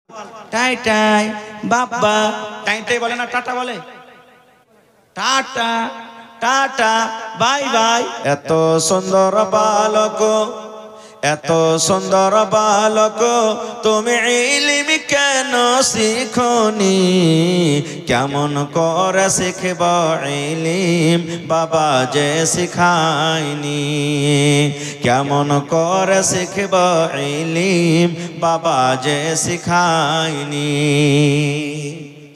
টাই টাই বাবা, টাই টাই বলে না, টাটা বলে, টাটা টাটা বাই বাই। এত সুন্দর বালক, এত সুন্দর বালক, তুমি ইলম কেন শিখনি? কেমন করে শিখব ইলম, বাবা যে শিখায়নি। কেমন করে শিখব ইলম, বাবা যে শিখায়নি।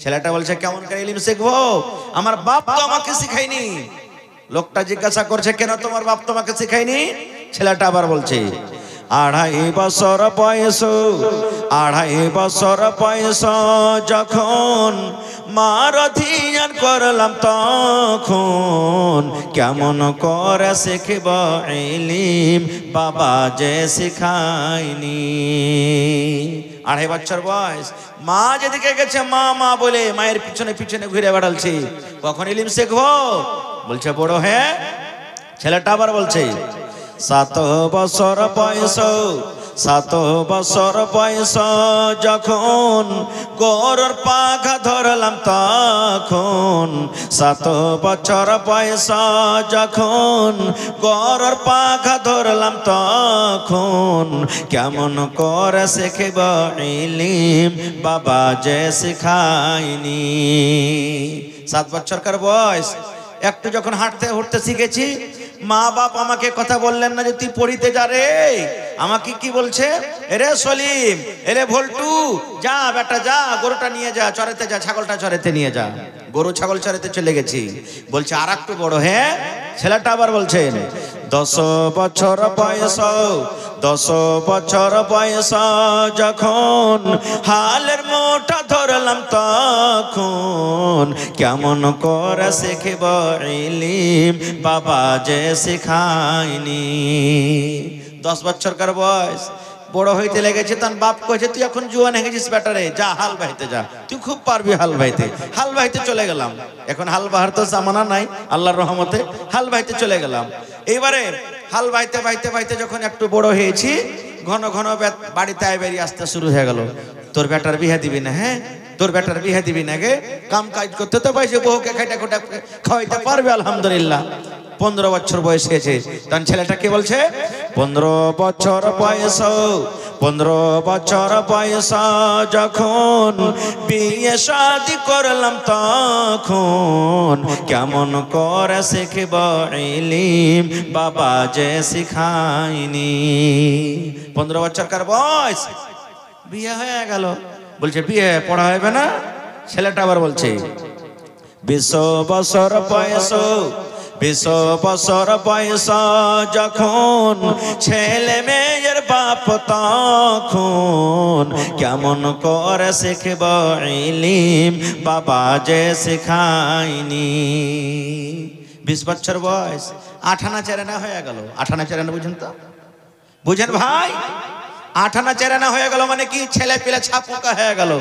ছেলেটা বলছে কেমন করে ইলম শিখবো, আমার বাপ তো আমাকে শিখায়নি। লোকটা জিজ্ঞাসা করছে কেন তোমার বাপ তোমাকে শিখায়নি? ছেলেটা আবার বলছে 2.5 বছর বয়স, 2.5 বছর বয়স যখন মার ধিয়ান করলাম তখন কেমন করে শিখব ইলম, বাবা যে শিখায়নি। 2.5 বছর বয়স, মা যেদিকে গেছে মা মা বলে মায়ের পিছনে পিছনে ঘুরে বেড়ালছে, কখন ইলম শিখবো? বলছে বড় হ্যাঁ। ছেলেটা আবার বলছে 7 বছর বয়স, 7 বছর বয়স যখন গরুর পাখা ধরলাম তখন, 7 বছর বয়স যখন গরুর পাখা ধরলাম তখন কেমন করে শিখব ইলম, বাবা যে শিখায়নি। 7 বছরকার বয়স, একটু যখন হাঁটতে উঠতে শিখেছি, মা বাপ আমাকে কথা বললেন না যে তুই পড়িতে যা রে। আমাকে কি বলছে, এরে সলিম, এরে ভল্টু, যা বেটা যা, গরুটা নিয়ে যা চড়াতে, যা ছাগলটা চড়াতে নিয়ে যা। গরু ছাগল চড়াতে চলে গেছি। বলছে আর একটু বড় হ্যাঁ। ছেলেটা আবার বলছেন 10 বছর বয়স, 10 বছর বয়স যখন হালের মোটা ধরলাম তখন কেমন করে শিখব ইলম, বাবা যে শিখায়নি। 10 বছরকার বয়স, বড় হইতে লেগেছে। তার বাপ কয়েছে তুই এখন জুয়ান হয়ে গেছিস বেটারে, যা হাল বাইতে যা, তুই খুব পারবি হাল বাইতে। হাল বাইতে চলে গেলাম। এখন হাল বাহার তো জামানা নাই, আল্লাহর রহমতে হাল বাইতে চলে গেলাম। এইবারে হাল বাইতে বাইতে বাইতে যখন একটু বড় হয়েছি, ঘন ঘন বাড়িতে বেরিয়ে আসতে শুরু হয়ে গেল। তোর বেটার বিয়ে দিবি না? হ্যাঁ, তোর বেটার বিয়ে দিবি না গে? কাম কাজ করতে তো পাইছে, বউকে খাইটা খোটা খাওয়াইতে পারবে আলহামদুলিল্লাহ। 15 বছর বয়স হয়েছে। তখন ছেলেটা কি বলছে 15 বছর বয়স, 15 বছর বয়স যখন বিয়ে শাদি করলাম তখন কেমন করে শিখব ইলম, বাবা যে শিখায়নি। 15 বছরকার বয়স, বিয়ে হয়ে গেল। বলছে বিয়ে পড়া হবে না? ছেলেটা আবার বলছে 20 বছর বয়স, 20 বছর বয়স যখন ছেলে মেয়ের বাপ তখন কেমন করে শিখব ইলম, বাবা যে শিখায়নি। 20 বছর বয়স, 8 আনা 4 আনা হয়ে গেল। 8 আনা 4 আনা বুঝেন তো? বুঝেন ভাই? 8 আনা 4 আনা হয়ে গেল মানে কি, ছেলে পেলে ছাপুকা হয়ে গেল।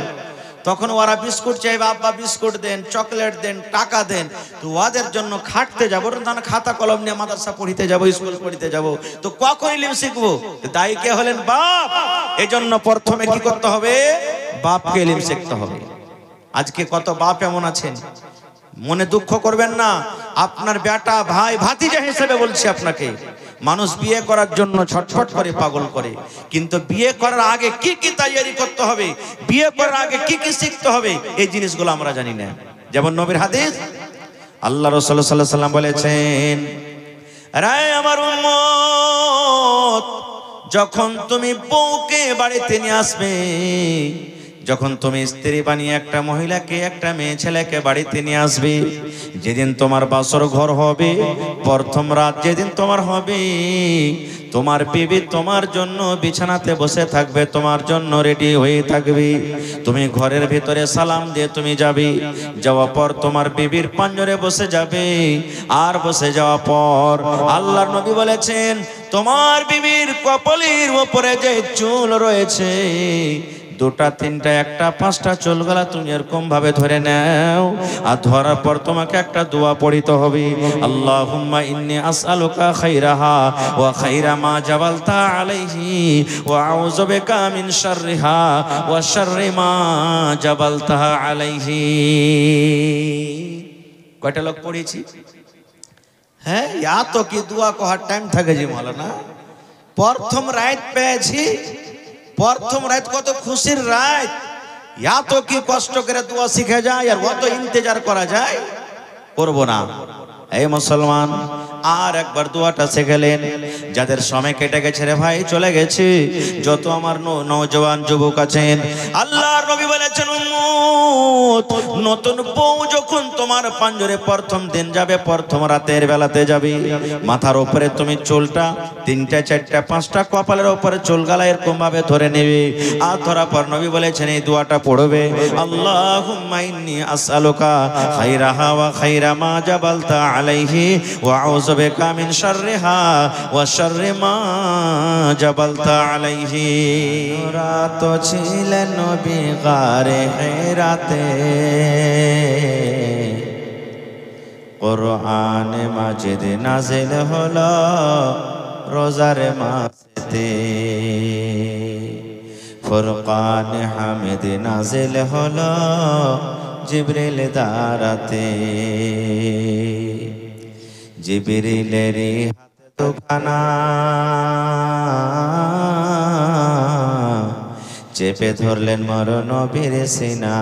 তখন ওরা বিস্কুট চাইবে, আব্বা বিস্কুট দেন, চকলেট দেন, টাকা দেন। তো ওদের জন্য খাটতে যাবো, খাতা কলম নিয়ে মাদ্রাসা পড়িতে যাবো, স্কুল পড়িতে যাবো। তো কখন ইলম শিখবো? দায়ী কে হলেন? বাপ। এজন্য প্রথমে কি করতে হবে? বাপকে ইলম শিখতে হবে। আজকে কত বাপ এমন আছেন, মনে দুঃখ করবেন না, আপনার বেটা ভাই ভাতিজা হিসেবে বলছি আপনাকে, মানুষ বিয়ে করার জন্য ছটফট করে পাগল করে, কিন্তু বিয়ে করার আগে কি কি তৈরি করতে হবে, বিয়ে করার আগে কি কি শিখতে হবে, এই জিনিসগুলো আমরা জানি না। যেমন নবীর হাদিস, আল্লাহ রাসূল সাল্লাল্লাহু আলাইহি ওয়াসাল্লাম বলেছেন, রে আমার উম্মত, যখন তুমি বউকে বাড়িতে নিয়ে আসবে, যখন তুমি স্ত্রী বানিয়ে একটা মহিলাকে, একটা মেয়ে ছেলেকে বাড়িতে নিয়ে আসবে, যেদিন তোমার বাসর ঘর হবে, প্রথম রাত যেদিন তোমার হবে, তোমার বিবি তোমার জন্য বিছানাতে বসে থাকবে, তোমার জন্য রেডি হয়ে থাকবে। তুমি ঘরের ভিতরে সালাম দিয়ে তুমি যাবে, যাওয়ার পর তোমার বিবির পাঞ্জরে বসে যাবে। আর বসে যাওয়ার পর আল্লাহর নবী বলেছেন, তোমার বিবির কপালের উপরে যে চুল রয়েছে, দুটা তিনটা একটা পাঁচটা চুলগুলা তুমি এরকম ভাবে ধরে নাও, আর ধরার পর তোমাকে একটা দোয়া পড়িতে হবে। আল্লাহুম্মা ইন্নী আসআলুকা খাইরাহা ওয়া খাইরা মা জাবালতা আলাইহি ওয়া আউযু বিকা মিন শাররিহা ওয়া শাররি মা জাবালতা আলাইহি। কয়টা লোক পড়েছি? হ্যাঁ, ইয়া তো কি দোয়া কহার টাইম থাকে জি মাওলানা। প্রথম রাত পেয়েছি, প্রথম রাত কত খুশির রাত। ইয়া তো কি কষ্ট করে দোয়া শিখে যায় আর কত ইন্তজার করা যায়, করব না। এই মুসলমান আর একবার দোয়াটা শিখলেন। যাদের সময় কেটে গেছে রে ভাই, চলে গেছে, যত আমার নওজওয়ান যুবক আছেন, আল্লাহর নবী বলেছেন উম্মত, নতুন বউ যখন তোমার পাঞ্জরে প্রথম দিন যাবে, প্রথম রাতের বেলাতে যাবে, মাথার উপরে তুমি চুলটা তিনটা চারটা পাঁচটা কপালের উপরে চুল গালা এরকম ভাবে ধরে নেবে। আর ধরার পর নবী বলেছেন এই দোয়াটা পড়বে, আল্লাহুম্মা ইন্নী আসআলুকা খাইরাহা ওয়া খাইরা মা জাবালতা আলাইহি ওয়া আউযু বিকা মিন শাররিহা ওয়া শাররি মা জাবালতা আলাইহি। রাত ছিলেন নবী গারে হেরাতে, কোরআন মাজিদ নাজিল হলো রোজার মাসেতে, ফুরকান হামিদ নাজিল হলো জিবরিল দারাতে, জিবরিলেরই হাতে দুখানা চেপে ধরলেন মর নবীর সিনা।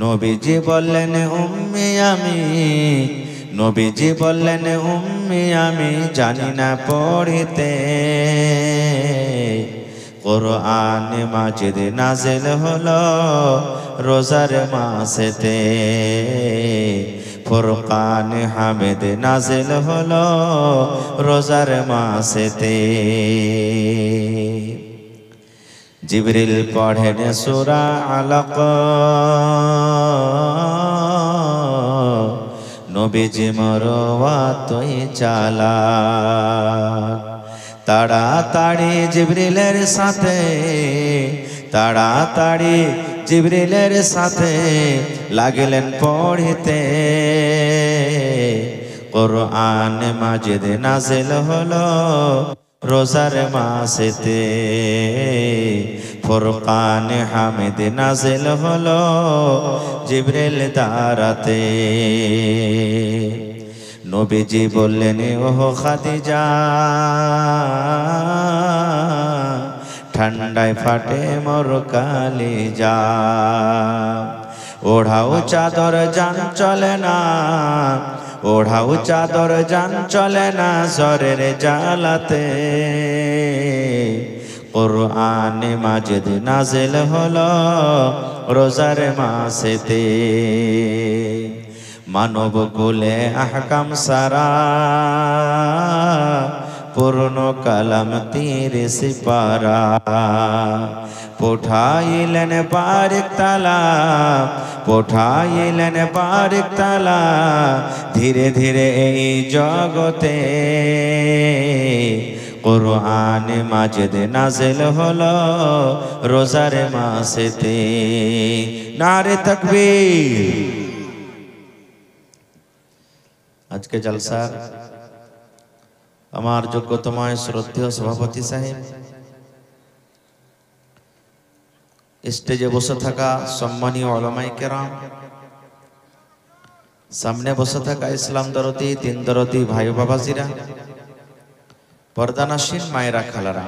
নবীজি বললেন উম্মি আমি, নবীজি বললেন উম্মি আমি জানি না পড়িতে, কোরআন মাজিদ নাজিল হলো রোজার মাসেতে, ফুরকান হামিদ নাজিল হলো রোজার মাসেতে। জিবরিল পড়েন সূরা আলাক, নবীজি মরওয়াতই চালাক, তাড়াতাড়ি জিবরিলের সাথে, তাড়াতাড়ি জিবরিলের সাথে লাগলেন পড়িতে, কোরআন মাজিদ নাজিল হলো রোজার মাসেতে, ফুরকান হামিদ নাজিল হলো জিবরিল দারাতে। নবীজি বললেন ওহো খাদিজা, ঠান্ডায় ফাটে মোর কালিজা, ওढ़ाओ চাদর জান চলে না, ওढ़ाओ চাদর জান চলে না জ্বরের জ্বালাতে, কোরআন মাজিদ নাজিল হলো রোজার মাসেতে, মানব কুলে আহকাম সারা পূর্ণ কালাম 30 পারা, পঠাইলেন বারিক তালা, পঠাইলেন বারিক তালা, ধীরে ধীরে এই জগতে, কোরআন মাজিদ নাজিল হলো রোজার মাসেতে। নারে তাকবীর। আজকে জলসার আমার যোগ্যতমায় শ্রদ্ধেয় সভাপতি সাহেব, স্টেজে বসে থাকা সম্মানীয় উলামায়ে কেরাম, সামনে বসে থাকা ইসলাম দরদি দিন দরদি ভাই বাবাজিরা, পর্দানাসীন মায়েরা খালারা,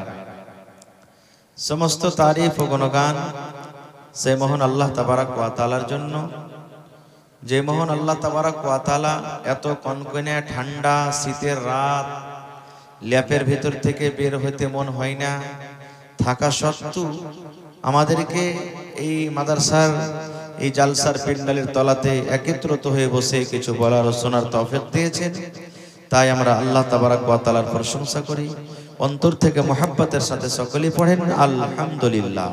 সমস্ত তারিফ ও গুণগান সেই মহান আল্লাহ তাবারক ওয়া তাআলার জন্য, যে মহান আল্লাহ তাবারক ওয়া তাআলা এত কনকনে ঠান্ডা শীতের রাত, ল্যাপের ভিতর থেকে বের হইতে মন হয় না, থাকা সত্ত্বেও আমাদেরকে এই মাদ্রাসার এই জালসার প্যান্ডেলের তলাতে একত্রিত হয়ে বসে কিছু বলার ও শোনার তৌফিক দিয়েছেন। তাই আমরা আল্লাহ তাবারক ওয়া তাআলার প্রশংসা করি, অন্তর থেকে মহব্বতের সাথে সকলেই পড়েন আলহামদুলিল্লাহ।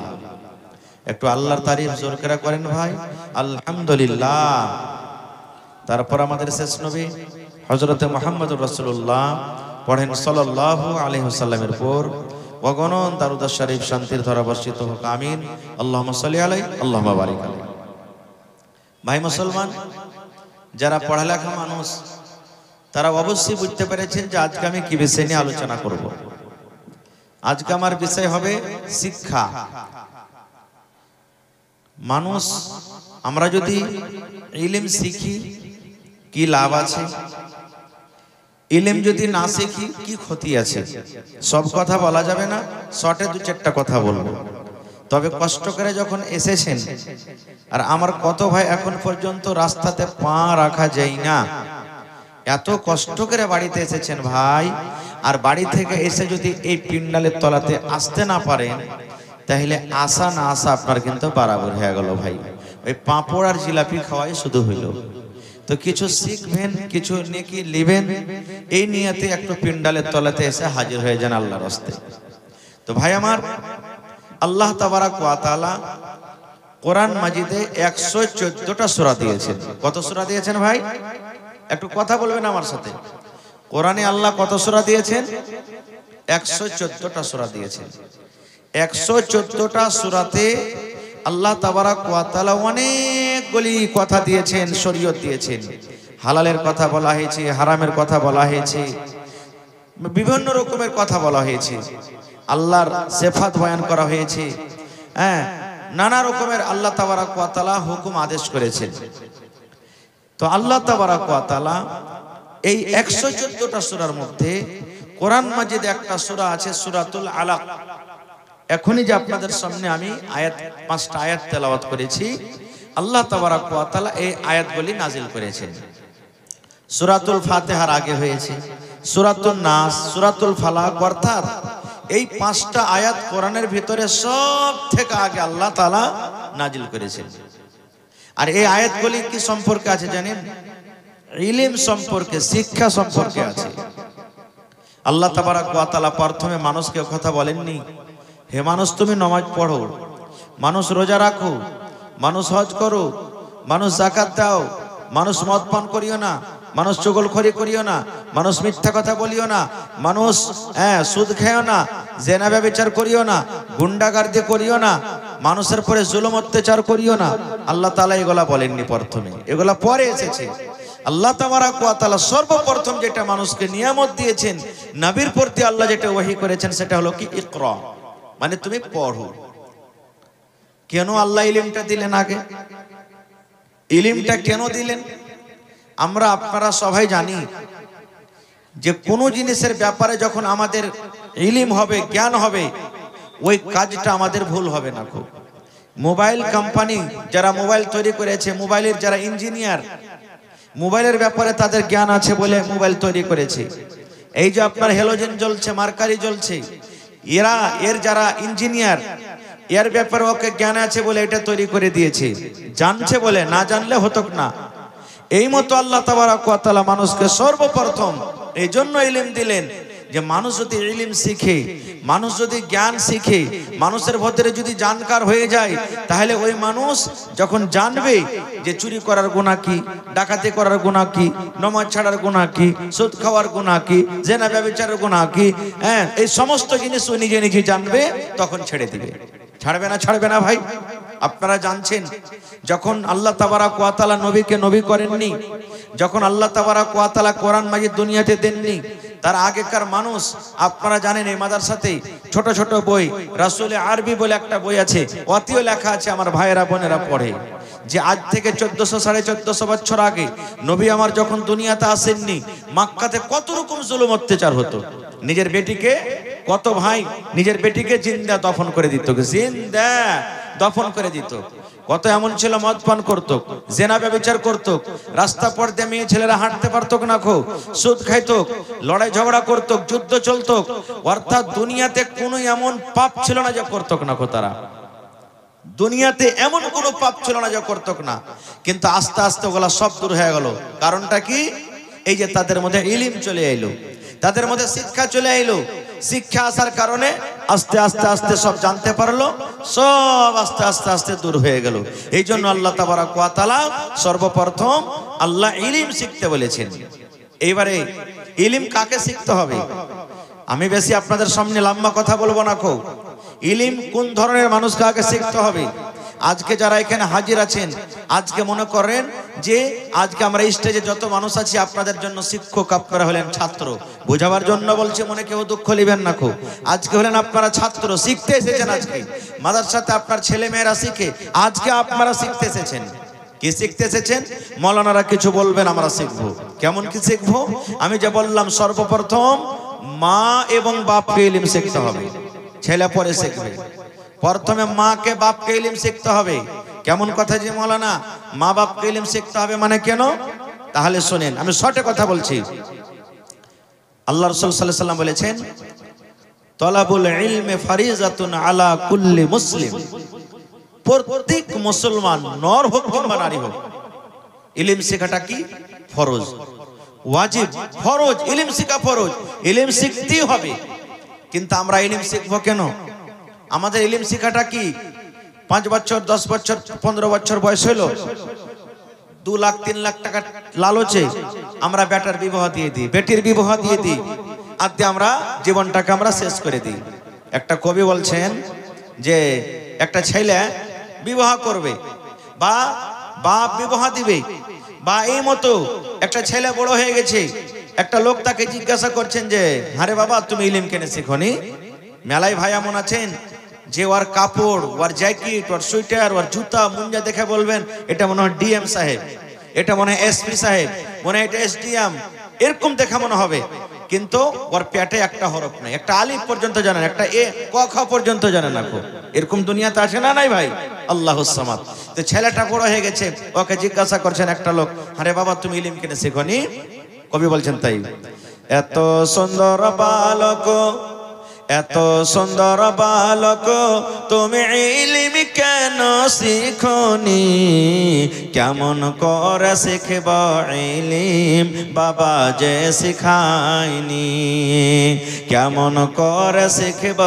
একটু আল্লাহর তারিফ জোর করে করেন ভাই, আলহামদুলিল্লাহ। তারপর আমাদের শেষ নবী হযরতে মুহাম্মদুর রাসূলুল্লাহ পড়েন সাল্লাল্লাহু আলাইহি ওয়াসাল্লামের উপর অগণন দারুদ শরীফ শান্তির ধারা বর্ষিত হোক, আমিন। আল্লাহুম্মা সাল্লি আলাইহি আল্লাহুম্মা বারিক আলাইহি। ভাই মুসলমান, যারা পড়ালেখা মানুষ তারা অবশ্যই বুঝতে পেরেছেন যে আজকে আমি কি বিষয় নিয়ে আলোচনা করব। আজকে আমার বিষয় হবে শিক্ষা। মানুষ, আমরা যদি ইলম শিখি কি লাভ আছে, ইলম যদি না শিখি কি ক্ষতি আছে, সব কথা বলা যাবে না, শর্টে দু চারটা কথা বলবো। তবে কষ্ট করে যখন এসেছেন, আর আমার কত ভাই এখন পর্যন্ত রাস্তাতে পা রাখা যায় না, এত কষ্ট করে বাড়িতে এসেছেন ভাই, আর বাড়ি থেকে এসে যদি এই পিন্ডালের তলাতে আসতে না পারেন, তাহলে আসা না আসা আপনার কিন্তু বরাবর হয়ে গেল ভাই। ওই পাঁপড় আর জিলাপি খাওয়াই শুধু হইল। তো কিছু শিখবেন, কিছু নেকি লিবেন, এই নিয়তে একটু পিন্ডালের তলাতে এসে হাজির হয়ে যান আল্লাহর রাস্তে। তো ভাই আমার, আল্লাহ তাবারাক ওয়া তাআলা কোরআন মাজিদে 114টা সূরা দিয়েছেন। কত সূরা দিয়েছেন ভাই? একটু কথা বলবেন আমার সাথে। কোরআনে আল্লাহ কত সূরা দিয়েছেন? 114টা সূরা দিয়েছেন। 114টা সূরাতে আল্লাহ তাবারাক ওয়া তাআলা অনেকগুলি কথা দিয়েছেন, শরীয়ত দিয়েছেন। হালালের কথা বলা হয়েছে, হারামের কথা বলা হয়েছে, বিভিন্ন রকমের কথা বলা হয়েছে, আল্লাহর সিফাত বয়ান করা হয়েছে। নানা রকমের আল্লাহ তাবারাক ওয়া তাআলা হুকুম আদেশ করেছেন। তো আল্লাহ তাবারাক ওয়া তাআলা এই 114টা সূরার মধ্যে কোরআন মাজিদে একটা সূরা আছে সূরাতুল আলাক। এখনই যে আপনাদের সামনে আমি পাঁচটা আয়াত তেলাওয়াত করেছি, আল্লাহ তাবারাক ওয়া তাআলা এই আয়াতগুলি নাজিল করেছেন। সূরাতুল ফাতিহার আগে হয়েছে সূরাতুন নাস, সূরাতুল ফালাক, অর্থাৎ এই পাঁচটা আয়াত কোরআনের ভিতরে সব থেকে আগে আল্লাহ তাআলা নাজিল করেছেন। আর এই আয়াতগুলি কি সম্পর্কে আছে জানেন? ইলম সম্পর্কে, শিক্ষা সম্পর্কে আছে। আল্লাহ তাবারাক ওয়া তাআলা প্রথমে মানুষকে কথা বলেননি, হে মানুষ তুমি নামাজ পড়ো, মানুষ রোজা রাখো, মানুষ হজ করো, মানুষ যাকাত দাও, মানুষ মদ পান করিও না, মানুষ চুগলখড়ি করিও না, মানুষ মিথ্যা কথা বলিও না, মানুষ সুদ খেও না, জেনা ব্যভিচার করিও না, গুন্ডাগার্দি করিও না, মানুষের পরে জুলুম অত্যাচার করিও না। আল্লাহ তাআলা এগুলা বলেননি প্রথমে, এগুলা পরে এসেছে। আল্লাহ তাবারাক ওয়া তাআলা সর্বপ্রথম যেটা মানুষকে নিয়ামত দিয়েছেন, নবীর প্রতি আল্লাহ যেটা ওহী করেছেন, সেটা হলো কি ইকরা, মানে তুমি পড়ো। কেন আল্লাহ ইলমটা দিলেন আগে? ইলমটা কেন দিলেন? আমরা আপনারা সবাই জানি যে কোনো জিনিসের ব্যাপারে যখন আমাদের ইলম হবে, জ্ঞান হবে, ওই কাজটা আমাদের ভুল হবে না। খুব মোবাইল কোম্পানি যারা মোবাইল তৈরি করেছে, মোবাইলের যারা ইঞ্জিনিয়ার, মোবাইলের ব্যাপারে তাদের জ্ঞান আছে বলে মোবাইল তৈরি করেছে। এই যে আপনার হ্যালোজেন জ্বলছে, মার্কারি জ্বলছে, এর যারা ইঞ্জিনিয়ার, এর ব্যাপারে ওকে জ্ঞান আছে বলে এটা তৈরি করে দিয়েছে, জানছে বলে, না জানলে হতো না। এই মতো আল্লাহ তাবারাক ওয়া তাআলা মানুষকে সর্বপ্রথম এই জন্য ইলম দিলেন যে মানুষ যদি ইলম শিখে, মানুষ যদি জ্ঞান শিখে, মানুষের ভিতরে যদি জানকার হয়ে যায়, তাহলে ওই মানুষ যখন জানবে যে চুরি করার গুনাহ কি, ডাকাতি করার গুনাহ কি, নামাজ ছাড়ার গুনাহ কি, সুদ খাওয়ার গুনাহ কি, জেনা ব্যভিচারের গুনাহ কি, এই সমস্ত জিনিস ও নিজে নিজে জানবে, তখন ছেড়ে দিবে। ছাড়বে না, ছাড়বে না ভাই। আপনারা জানছেন যখন আল্লাহ তাবারাক ওয়া তাআলা নবীকে নবী করেননি, যখন আল্লাহ তাবারাক ওয়া তাআলা কোরআন মাজিদ দুনিয়াতে দেননি, তার আগেকার মানুষ, আপনারা জানেন এই মাদ্রাসাতে ছোট ছোট বই, রাসূলে আরবি বলে একটা বই আছে, অতিও লেখা আছে, আমার ভাইয়েরা বোনেরা পড়ে, যে আজ থেকে 1400-1450 বছর আগে নবী আমার যখন দুনিয়াতে আসেননি, মক্কাতে কত রকম জুলুম অত্যাচার হতো। নিজের বেটিকে, কত ভাই নিজের বেটিকে জিন্দা দফন করে দিত, জিন্দা দফন করে দিত। কত এমন ছিল মদ পান করত, জেনা ব্যভিচার করত, রাস্তা পথ দিয়ে মেয়ে ছেলেরা হাঁটতে পারত না, সুদ খাইত, লড়াই ঝগড়া করত, যুদ্ধ চলত। অর্থাৎ দুনিয়াতে কোনো এমন পাপ ছিল না যে করত না তারা, দুনিয়াতে এমন কোনো পাপ ছিল না যে করত না। কিন্তু আস্তে আস্তে ওগুলা সব দূর হয়ে গেল। কারণটা কি? এই যে তাদের মধ্যে ইলম চলে এলো, তাদের মধ্যে শিক্ষা চলে এলো। শিক্ষা আসার কারণে আস্তে আস্তে আস্তে সব জানতে পারলো, সব আস্তে আস্তে আস্তে দূর হয়ে গেল। এই জন্য আল্লাহ তাবারাক ওয়া তাআলা সর্বপ্রথম আল্লাহ ইলম শিখতে বলেছেন। এইবারে ইলম কাকে শিখতে হবে? আমি বেশি আপনাদের সামনে লম্বা কথা বলবো না। খুব ইলিম কোন ধরনের মানুষকে আগে শিখতে হবে। আজকে যারা এখানে হাজির আছেন, আজকে মনে করেন যে আজকে আমরা স্টেজে যত মানুষ আছি আপনাদের জন্য শিক্ষক, আপনারা হলেন ছাত্র। বোঝাবার জন্য বলছে, মনে কেউ দুঃখ নেবেন না। খুব আজকে হলেন আপনারা ছাত্র, শিখতে এসেছেন। আজকে মাদ্রাসাতে আপনার ছেলে মেয়েরা শিখে, আজকে আপনারা শিখতে এসেছেন। কি শিখতে এসেছেন? মৌলানারা কিছু বলবেন, আমরা শিখবো। কেমন কি শিখবো? আমি যে বললাম, সর্বপ্রথম মা এবং বাপকে ইলম শিখতে হবে। ছেলে পরে শিখবে। প্রথমে মাকে বাপকে ইলম শিখতে হবে। কেমন কথা যে মৌলানা, মা বাপকে ইলম শিখতে হবে মানে কেন? তাহলে শুনেন, আমি শর্টে কথা বলছি। আল্লাহ রাসূল সাল্লাল্লাহু আলাইহি ওয়াসাল্লাম বলেছেন, তলাবুল ইলমি ফারিজাতুন আলা কুল্লি মুসলিম। প্রত্যেক মুসলমান, নর হোক কিংবা নারী হোক, ইলম শেখাটা কি? ফরজ, ওয়াজিব, ফরজ। ইলম শেখা ফরজ, ইলম শিখতেই হবে। কিন্তু আমরা ইলম শিখবো কেন? আমাদের ইলম শেখাটা কি? 5 বছর, 10 বছর, 15 বছর বয়স হলো, 2 লাখ 3 লাখ টাকা লালচে আমরা বেটার বিবাহ দিয়ে দিই, বেটির বিবাহ দিয়ে দিই, আর আমরা জীবনটাকে আমরা শেষ করে দিই। একটা কবি বলছেন যে একটা ছেলে বিবাহ করবে বা বাপ বিবাহ দিবে, বা এই মতো একটা ছেলে বড় হয়ে গেছে, একটা লোক তাকে জিজ্ঞাসা করছেন যে, আরে বাবা তুমি ইলম কেন শিখনি? মেলায় ভাই এমন আছেন যে ওর কাপড়, ওর জ্যাকেট, ওর সোয়েটার, ওর জুতা মুঞ্জা দেখে বলবেন এটা মনে হয় ডিএম সাহেব, এটা মনে হয় এসপি সাহেব, মনে হয় এটা এসডিএম, এরকম দেখা মনে হবে। কিন্তু ওর পেটে একটা হরফ নাই, একটা আলিফ পর্যন্ত জানেন, একটা এ ক খ পর্যন্ত জানে না। এরকম দুনিয়াতে আছে না নাই ভাই? আল্লাহুস সামাদ। তো ছেলেটা বড় হয়ে গেছে, ওকে জিজ্ঞাসা করছেন একটা লোক, আরে বাবা তুমি ইলম কেন শিখনি? কবি বলছেন, তাই এত সুন্দর বালক, এত সুন্দর বালক, তুমি ইলম কেন শিখনি? কেমন করে শিখব ইলম, বাবা যে শিখায়নি? কেমন করে শিখব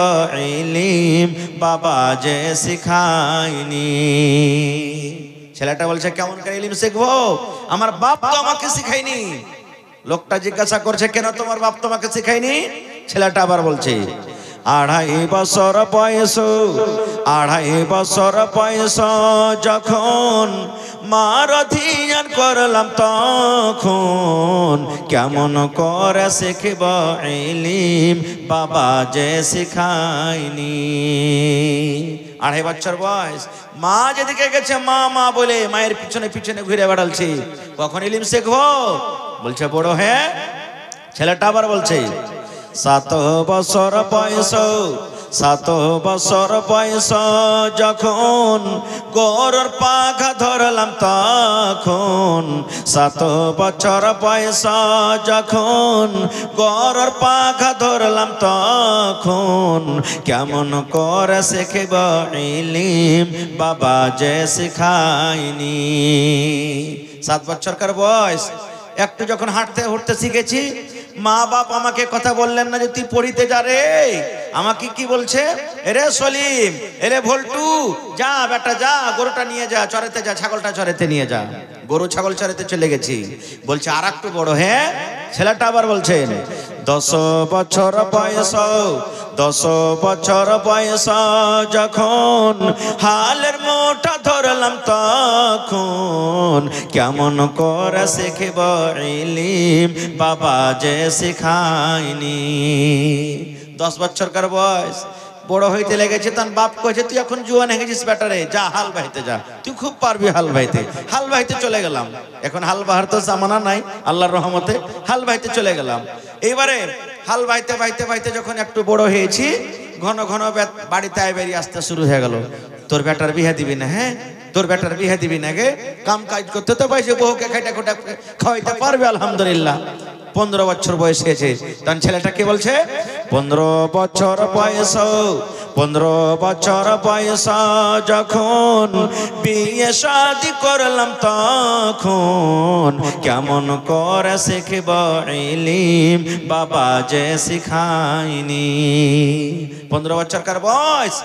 ইলম, বাবা যে শিখায়নি? ছেলেটা বলছে, কেমন করে ইলম শিখবো? আমার বাপ তো আমাকে শিখায়নি। লোকটা জিজ্ঞাসা করছে, কেন তোমার বাপ তোমাকে শিখায়নি? ছেলেটা আবার বলছে, 2.5 বছর বয়স, 2.5 বছর বয়স যখন মার ধ্যান করলাম তখন, কেমন করে শিখব ইলম, বাবা যে শিখায়নি? 2.5 বছর বয়স, মা যেদিকে গেছে মা মা বলে মায়ের পিছনে পিছনে ঘুরে বেড়ালছে, কখন ইলম শিখবো? বলছে বড় হ্যাঁ। ছেলেটা আবার বলছে, 7 বছর বয়স, 7 বছর বয়স যখন গরুর পাখা ধরলাম তখন, 7 বছর বয়স যখন গরুর পাখা ধরলাম তখন, কেমন করে শিখব ইলম, বাবা যে শিখায়নি? 7 বছরকার বয়স, একটু যখন হাঁটতে উঠতে শিখেছি, মা বাপ আমাকে কথা বললেন না যে তুই পড়িতে যা রে। আমাকে কি বলছে, এরে সলিম, এরে ভল্টু, যা বেটা যা, গরুটা নিয়ে যা, চড়াতে যা, ছাগলটা চড়াতে নিয়ে যা। গরু ছাগল চড়াতে চলে গেছি। বলছে আর একটু বড় হ্যাঁ। ছেলেটা আবার বলছেন, 10 বছর বয়স, 10 বছর বয়স যখন হালের মোটা ধরলাম তখন, কেমন করে শিখব ইলম, বাবা যে শিখায়নি? 10 বছরকার বয়স, বড় হইতে লেগেছে। তার বাপ কয়েছে, তুই এখন জুয়ান হয়ে গেছিস বেটারে, যা হাল বাইতে যা, তুই খুব পারবি হাল বাইতে। হাল বাইতে চলে গেলাম। এখন হাল বাহার তো জামানা নাই, আল্লাহর রহমতে হাল বাইতে চলে গেলাম। এইবারে হাল বাইতে বাইতে বাইতে যখন একটু বড় হয়েছি, ঘন ঘন বাড়িতে বেরিয়ে আসতে শুরু হয়ে গেল, তোর বেটার বিয়ে দিবি না? হ্যাঁ, তোর বেটার বিয়ে দিবি না গে? কাম কাজ করতে তো পাইছে, বউকে খাইটা খোটা খাওয়াইতে পারবে আলহামদুলিল্লাহ। 15 বছর বয়স হয়েছে। তখন ছেলেটা কি বলছে, 15 বছর বয়স, 15 বছর বয়স যখন বিয়ে শাদী করলাম তখন, কেমন করে শিখব ইলম, বাবা যে শিখায়নি? 15 বছরকার বয়স,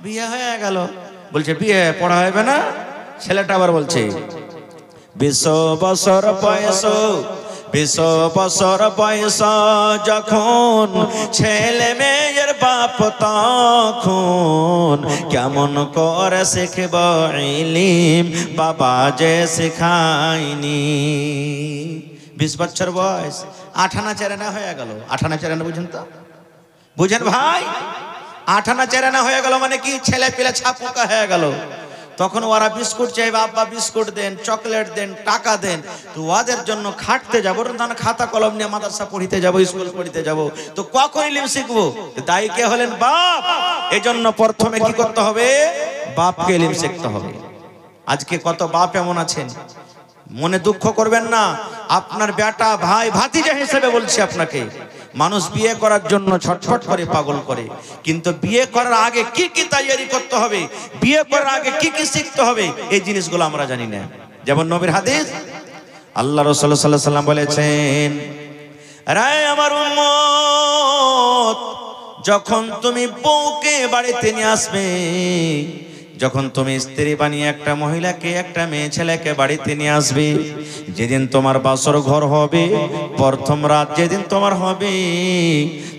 বিয়ে হয়ে গেল। বলছে বিয়ে পড়া হবে না? ছেলেটা আবার বলছে 20 বছর বয়স, 20 বছর বয়স যখন ছেলে মেয়ের বাপ তখন কেমন করে শিখব ইলম বাবা যে শেখায়নি। 20 বছর বয়স, আঠানা চেরানা হয়ে গেল। আঠানা চেরানা বুঝেন তো? বুঝেন ভাই? আঠানা চেরানা হয়ে গেল মানে কি? ছেলে পেলে ছাপুকা হয়ে গেল। তখন ওরা বিস্কুট চাইবে, আব্বা বিস্কুট দেন, চকলেট দেন, টাকা দেন। তো ওদের জন্য খাটতে যাবো, খাতা কলম নিয়ে মাদ্রাসা পড়িতে যাবো, স্কুল পড়িতে যাবো। তো কখন ইলম শিখবো? দায়ী কে হলেন? বাপ। এজন্য প্রথমে কি করতে হবে? বাপকে ইলম শিখতে হবে। আজকে কত বাপ এমন আছেন, মনে দুঃখ করবেন না, আপনার বেটা ভাই ভাতিজা হিসেবে বলছি আপনাকে, মানুষ বিয়ে করার জন্য ছটফট করে, পাগল করে, কিন্তু বিয়ে করার আগে কি কি তৈরি করতে হবে, বিয়ে করার আগে কি কি শিখতে হবে, এই জিনিসগুলো আমরা জানি না। যেমন নবীর হাদিস, আল্লাহ রাসূল সাল্লাল্লাহু আলাইহি ওয়াসাল্লাম বলেছেন, রে আমার উম্মত, যখন তুমি বউকে বাড়িতে নিয়ে আসবে, যখন তুমি স্ত্রী বানিয়ে একটা মহিলাকে, একটা মেয়ে ছেলেকে বাড়িতে নিয়ে আসবে, যেদিন তোমার বাসর ঘর হবে, প্রথম রাত যেদিন তোমার হবে,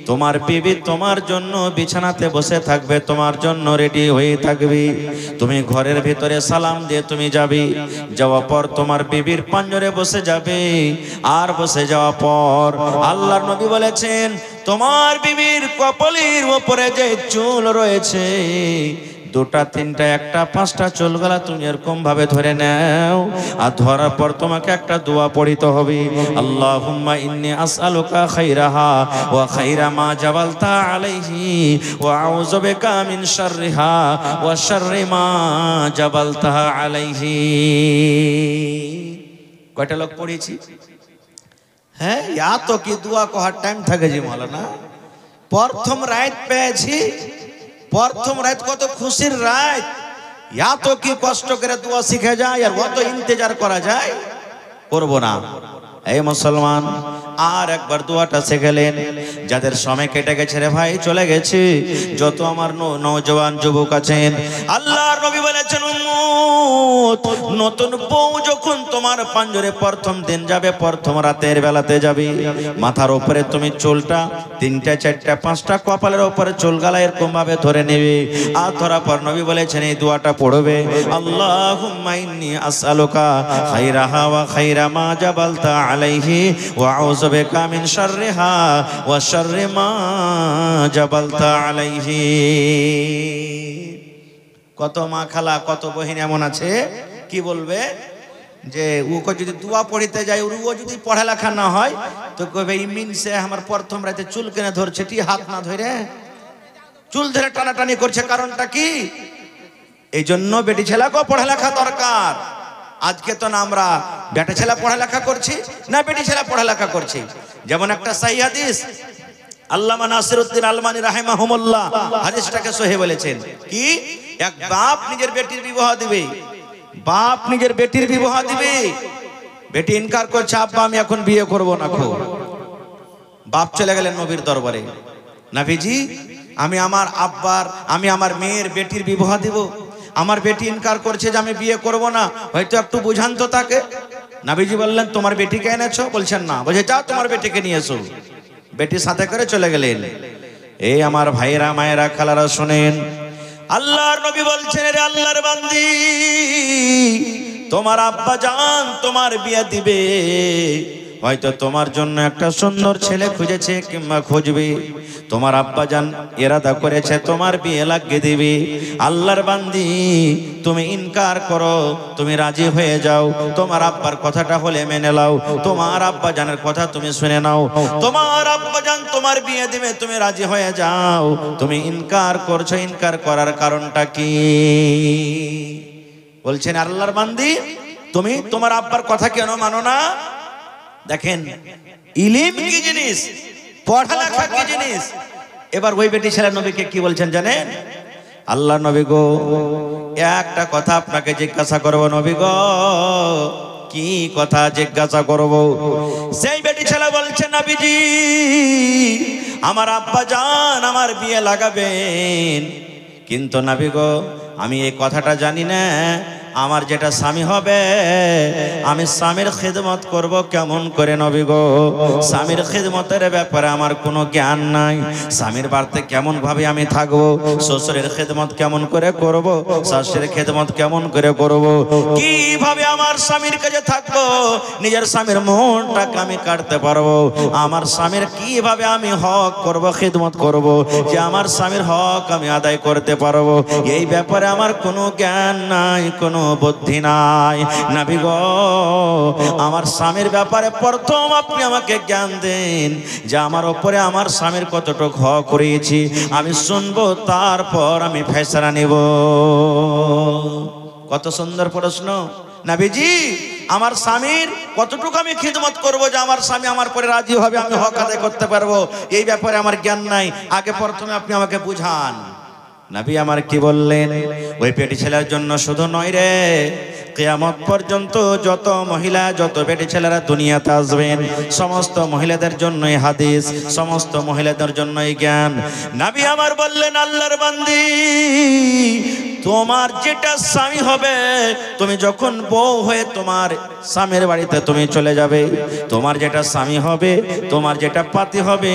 তোমার বিবি তোমার জন্য বিছানাতে বসে থাকবে, তোমার জন্য রেডি হয়ে থাকবে। তুমি ঘরের ভিতরে সালাম দিয়ে তুমি যাবে, যাওয়ার পর তোমার বিবির পাঞ্জরে বসে যাবে। আর বসে যাওয়ার পর আল্লাহর নবী বলেছেন, তোমার বিবির কপালের উপরে যে চুল রয়েছে, 2টা 3টা 1টা 5টা চুলগুলা তুমি এরকম ভাবে ধরে নাও, আর ধরার পর তোমাকে একটা দোয়া পড়িতে হবে, আল্লাহুম্মা ইন্নী আসআলুকা খাইরাহা ওয়া খাইরা মা জাবালতা আলাইহি ওয়া আউযু বিকা মিন শাররিহা ওয়া শাররি মা জাবালতা আলাইহি। কয়টা লোক পড়েছি? হ্যাঁ, ইয়া তো কি দোয়া করার টাইম থাকে জি মাওলানা। প্রথম রাত পেয়েছি, প্রথম রাত কত খুশির রাত, ইয়া তো কি কষ্ট করে দোয়া শিখে যায়, আর কত ইন্তজার করা যায়, করব না। এই মুসলমান, আর একবার দোয়াটা শিখলেন। যাদের সময় কেটে গেছে রে ভাই, চলে গেছে, যত আমার নওজওয়ান যুবক আছেন, আল্লাহর নবী বলেছেন, উম্মত, নতুন বউ যখন তোমার পাঞ্জরে প্রথম দিন যাবে, প্রথম রাতের বেলাতে যাবে, মাথার উপরে তুমি চুলটা 3টা 4টা 5টা কপালের উপরে চুল গালা এরকম ভাবে ধরে নেবে। আর ধরার পর নবী বলেছেন এই দোয়াটা পড়বে, আল্লাহুম্মা ইন্নী আসআলুকা খাইরাহা ওয়া খাইরা মা জাবালতা আলাইহি ওয়া আউযু বিকা মিন শাররিহা ওয়া শাররি মা জাবালতা আলাইহি। কত মা খালা, কত বহিন এমন আছে, কি বলবে যে ওকে যদি দোয়া পড়িতে যায়, ও যদি পড়ালেখা না হয়, তো কবে ইমিন সে আমার প্রথম রাতে চুল কেনে ধরছে, টি হাত না ধরে চুল ধরে টানাটানি করছে, কারণটা কি? এই জন্য বেটি ছেলেকেও পড়ালেখা দরকার। আজকে তো না আমরা বেটা ছেলে পড়ালেখা করছি, না বেটি ছেলে পড়ালেখা করছি। যেমন একটা সহিহ হাদিস, আল্লামা নাসিরউদ্দিন আলমানি রাহিমাহুমুল্লাহ হাদিসটাকে সহিহ বলেছেন, কি এক বাপ নিজের বেটির বিবাহ দিবে, বাপ নিজের বেটির বিবাহ দিবে, বেটি ইনকার করছে, আব্বা আমি এখন বিয়ে করব না। বাপ চলে গেলেন নবীর দরবারে, নবীজি আমি আমার মেয়ের বেটির বিবাহ দিব, আমার বেটি ইনকার করছে যে আমি বিয়ে করব না, হয়তো একটু বুঝান তো তাকে। নবীজি বললেন, তোমার বেটিকে এনেছো? বলছেন না। বলছে, যাও তোমার বেটিকে নিয়ে এসো। বেটির সাথে করে চলে গেলেন। এই আমার ভাইরা মায়েরা খালারা শুনেন, আল্লাহর নবী বলছেন, রে আল্লাহর বান্দি, তোমার আব্বা জান তোমার বিয়ে দিবে, হয়তো তোমার জন্য একটা সুন্দর ছেলে খুঁজেছে কিংবা খুঁজবে, তোমার আব্বা জান ইরাদা করেছে তোমার বিয়ে লাগিয়ে দিবে। আল্লাহর বান্দি, তুমি ইনকার করো, তুমি রাজি হয়ে যাও, তোমার আব্বার কথাটা হলে মেনে নাও, তোমার আব্বা জানের কথা তুমি শুনে নাও, তোমার আব্বা জান তোমার বিয়ে দিবে, তুমি রাজি হয়ে যাও, তুমি ইনকার করছো, ইনকার করার কারণটা কি? বলছেন আল্লাহর বান্দি, তুমি তোমার আব্বার কথা কেন মানো না? দেখেন ইলম কি জিনিস, পড়ালেখা কি জিনিস। এবার ওই বেটি ছেলে নবীকে কি বলছেন জানেন? আল্লাহ নবী গো, একটা কথা আপনাকে জিজ্ঞাসা করব নবী গো। কি কথা জিজ্ঞাসা করব? সেই বেটি ছেলে বলছে, নবীজি আমার আব্বা জান আমার বিয়ে লাগাবেন, কিন্তু নবী গো আমি এই কথাটা জানি না, আমার যেটা স্বামী হবে আমি স্বামীর খিদমত করব কেমন করে নবী গো? স্বামীর খিদমতের ব্যাপারে আমার কোনো জ্ঞান নাই। স্বামীর বাড়িতে কেমন ভাবে আমি থাকবো, শ্বশুরের খিদমত কেমন করে করব, শাশুড়ির খিদমত কেমন করে করব, কিভাবে আমার স্বামীর কাছে থাকবো, নিজের স্বামীর মনটাকে আমি কাটতে পারবো, আমার স্বামীর কিভাবে আমি হক করব, খিদমত করব, যে আমার স্বামীর হক আমি আদায় করতে পারবো, এই ব্যাপারে আমার কোনো জ্ঞান নাই, কোনো বুদ্ধি নাই। নবী গো, আমার স্বামীর ব্যাপারে প্রথম আপনি আমাকে জ্ঞান দেন যে আমার উপরে আমার স্বামীর কতটুকু হক করেছি আমি শুনবো, তারপর আমি ফয়সালা নেব। কত সুন্দর প্রশ্ন নবীজি। আমার স্বামীর কতটুকু আমি খিদমত করব যে আমার স্বামী আমার পরে রাজি হবে, আমি হক আদায় করতে পারবো, এই ব্যাপারে আমার জ্ঞান নাই। আগে প্রথমে আপনি আমাকে বুঝান। নবী আমার কি বললেন? ওই পেটি ছেলের জন্য শুধু নয় রে, কিয়ামত পর্যন্ত যত মহিলা যত বেটি ছেলেরা দুনিয়াতে আসবেন সমস্ত মহিলাদের জন্যই হাদিস, সমস্ত মহিলাদের জন্যই জ্ঞান। নবী আমার বললেন, আল্লাহর বান্দি, তোমার যেটা স্বামী হবে, তুমি যখন বউ হয়ে তোমার স্বামীর বাড়িতে তুমি চলে যাবে, তোমার যেটা স্বামী হবে, তোমার যেটা পাতি হবে,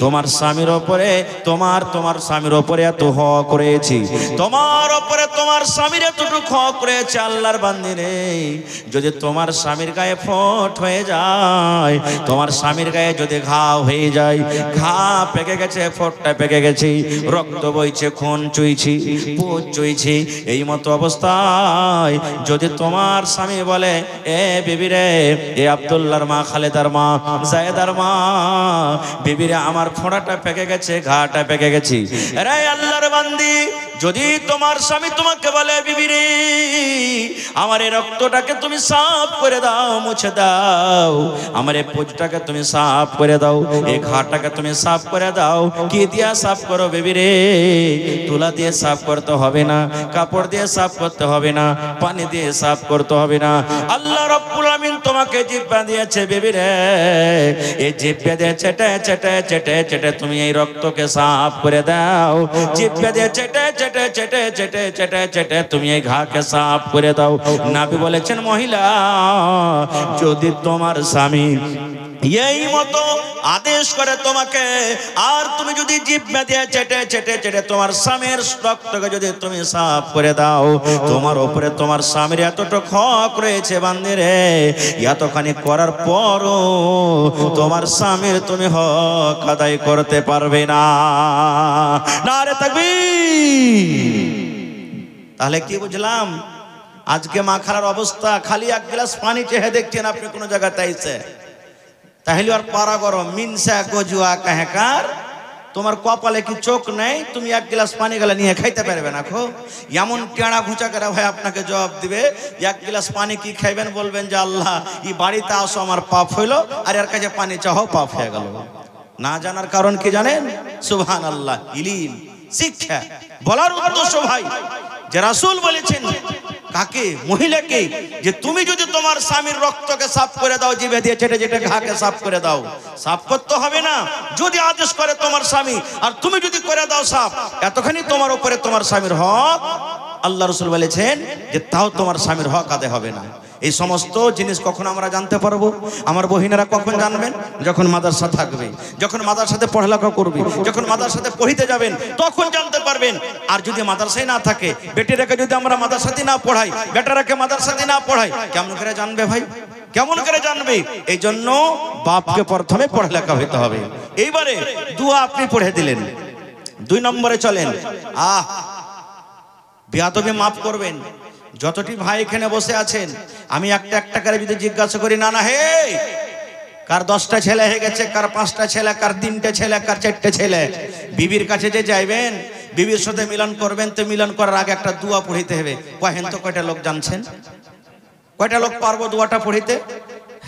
তোমার স্বামীর ওপরে তোমার স্বামীর ওপরে এত হক করেছি, তোমার ওপরে তোমার স্বামীর এতটুকু হক করেছে। আল্লাহর বান্দি রে, যদি তোমার স্বামীর গায়ে ফোঁট হয়ে যায়, তোমার স্বামীর গায়ে যদি ঘাও হয়ে যায়, ঘা পেকে গেছে, ফোঁটটা পেকে গেছে, রক্ত বইছে, খুন চুইছি, পুজ চুইছি, এই মতো অবস্থায় যদি তোমার স্বামী বলে, এ বিবি রে, এ আব্দুল্লাহর মা, খালেদার মা, জায়েদার মা, বিবি রে, আমার ফোঁড়াটা পেকে গেছে, ঘাটা পেকে গেছে। রে আল্লাহর বান্দি, যদি তোমার স্বামী তোমাকে বলে, বিবি রে, আমার এই রক্তটাকে তুমি সাফ করে দাও, মুছে দাও, আমার এই পুজটাকে তুমি সাফ করে দাও, এই ঘাটাকে তুমি সাফ করে দাও, কি দিয়া সাফ করো বিবি রে? তুলা দিয়ে সাফ করতে হবে না, কাপড় দিয়ে সাফ করতে হবে না, পানি দিয়ে সাফ করতে হবে না। আল্লাহ রাব্বুল আমিন তোমাকে জিহ্বা দিয়েছে বিবি রে, এই জিহ্বা দিয়ে চেটে চেটে চেটে চেটে তুমি এই রক্তকে সাফ করে দাও, জিহ্বা দিয়ে চেটে চেটে চেটে চেটে চেটে চেটে তুমি এই ঘাকে সাফ করে দাও। নবী বলেছেন, মহিলা, যদি তোমার স্বামী এই মতো আদেশ করে তোমাকে, আর তুমি যদি জিহ্বা দিয়ে চেটে চেটে চেটে তোমার স্বামীর রক্তকে যদি তুমি সাফ করে দাও, তোমার উপরে তোমার স্বামীর এতটুকু হক রয়েছে বান্দি রে, এতখানি করার পরও তোমার স্বামীর তুমি হক আদায় করতে পারবে না। নারে তাকবীর। তাহলে কি বুঝলাম? আজকে মা খালার অবস্থা, খালি এক গ্লাস পানি চেয়ে দেখছেন আপনি কোন জায়গাতে আইছে, তাহলে আর পারা গরম, মিনসা গজুয়া কাহেকার, তোমার কপালে কি চোখ নেই? তুমি এক গ্লাস পানি গেলে নিয়ে খাইতে পারবে না? খো এমন টেঁড়া ঘুঁচা করে ভাই আপনাকে জবাব দিবে, এক গ্লাস পানি কি খাইবেন? বলবেন যে আল্লাহ, এই বাড়িতে আসো, আমার পাপ হইলো, আর এর কাছে পানি চাও, পাপ হয়ে গেল। না জানার কারণ কি জানেন? সুবহানাল্লাহ, ইলম, শিক্ষা। বলার উদ্দেশ্য ভাই, যে রাসূল বলেছেন কাকে? মহিলাকে, যে তুমি যদি তোমার স্বামীর রক্তকে সাফ করে দাও, জিভে দিয়ে চেটে চেটে ঘাকে সাফ করে দাও, সাফ করতে হবে না যদি আদেশ করে তোমার স্বামী, আর তুমি যদি করে দাও সাফ, এতখানি তোমার উপরে তোমার স্বামীর হক। আল্লাহ রাসূল বলেছেন যে তাও তোমার স্বামীর হক আদায় হবে না। এই সমস্ত জিনিস কখন আমরা জানতে পারবো? আমার বহিনেরা কখন জানবেন? যখন মাদ্রাসা থাকবে, যখন মাদ্রাসাতে পড়ালেখা করবে, যখন মাদ্রাসাতে পড়িতে যাবেন, তখন জানতে পারবেন। আর যদি মাদ্রাসায় না থাকে, বেটিরাকে যদি আমরা মাদ্রাসাতে না পড়াই, বেটারাকে মাদ্রাসাতে না পড়াই, কেমন করে জানবে ভাই? কেমন করে জানবে? এই জন্য বাপকে প্রথমে পড়ালেখা হইতে হবে। এইবারে দুয়া আপনি পড়ে দিলেন, 2 নম্বরে চলেন। বেয়াদবি মাফ করবেন। যতটি ভাই এখানে বসে আছেন, আমি একটা একটা করে যদি জিজ্ঞাসা করি, না না হে, কার 10টা ছেলে হয়ে গেছে, কার 5টা ছেলে, কার 3টে ছেলে, কার 4টে ছেলে, বিবির কাছে যে যাইবেন, বিবির সাথে মিলন করবেন, তো মিলন করার আগে একটা দোয়া পড়িতে হবে। কহেন তো কয়টা লোক জানছেন? কয়টা লোক পারবো দোয়াটা পড়িতে?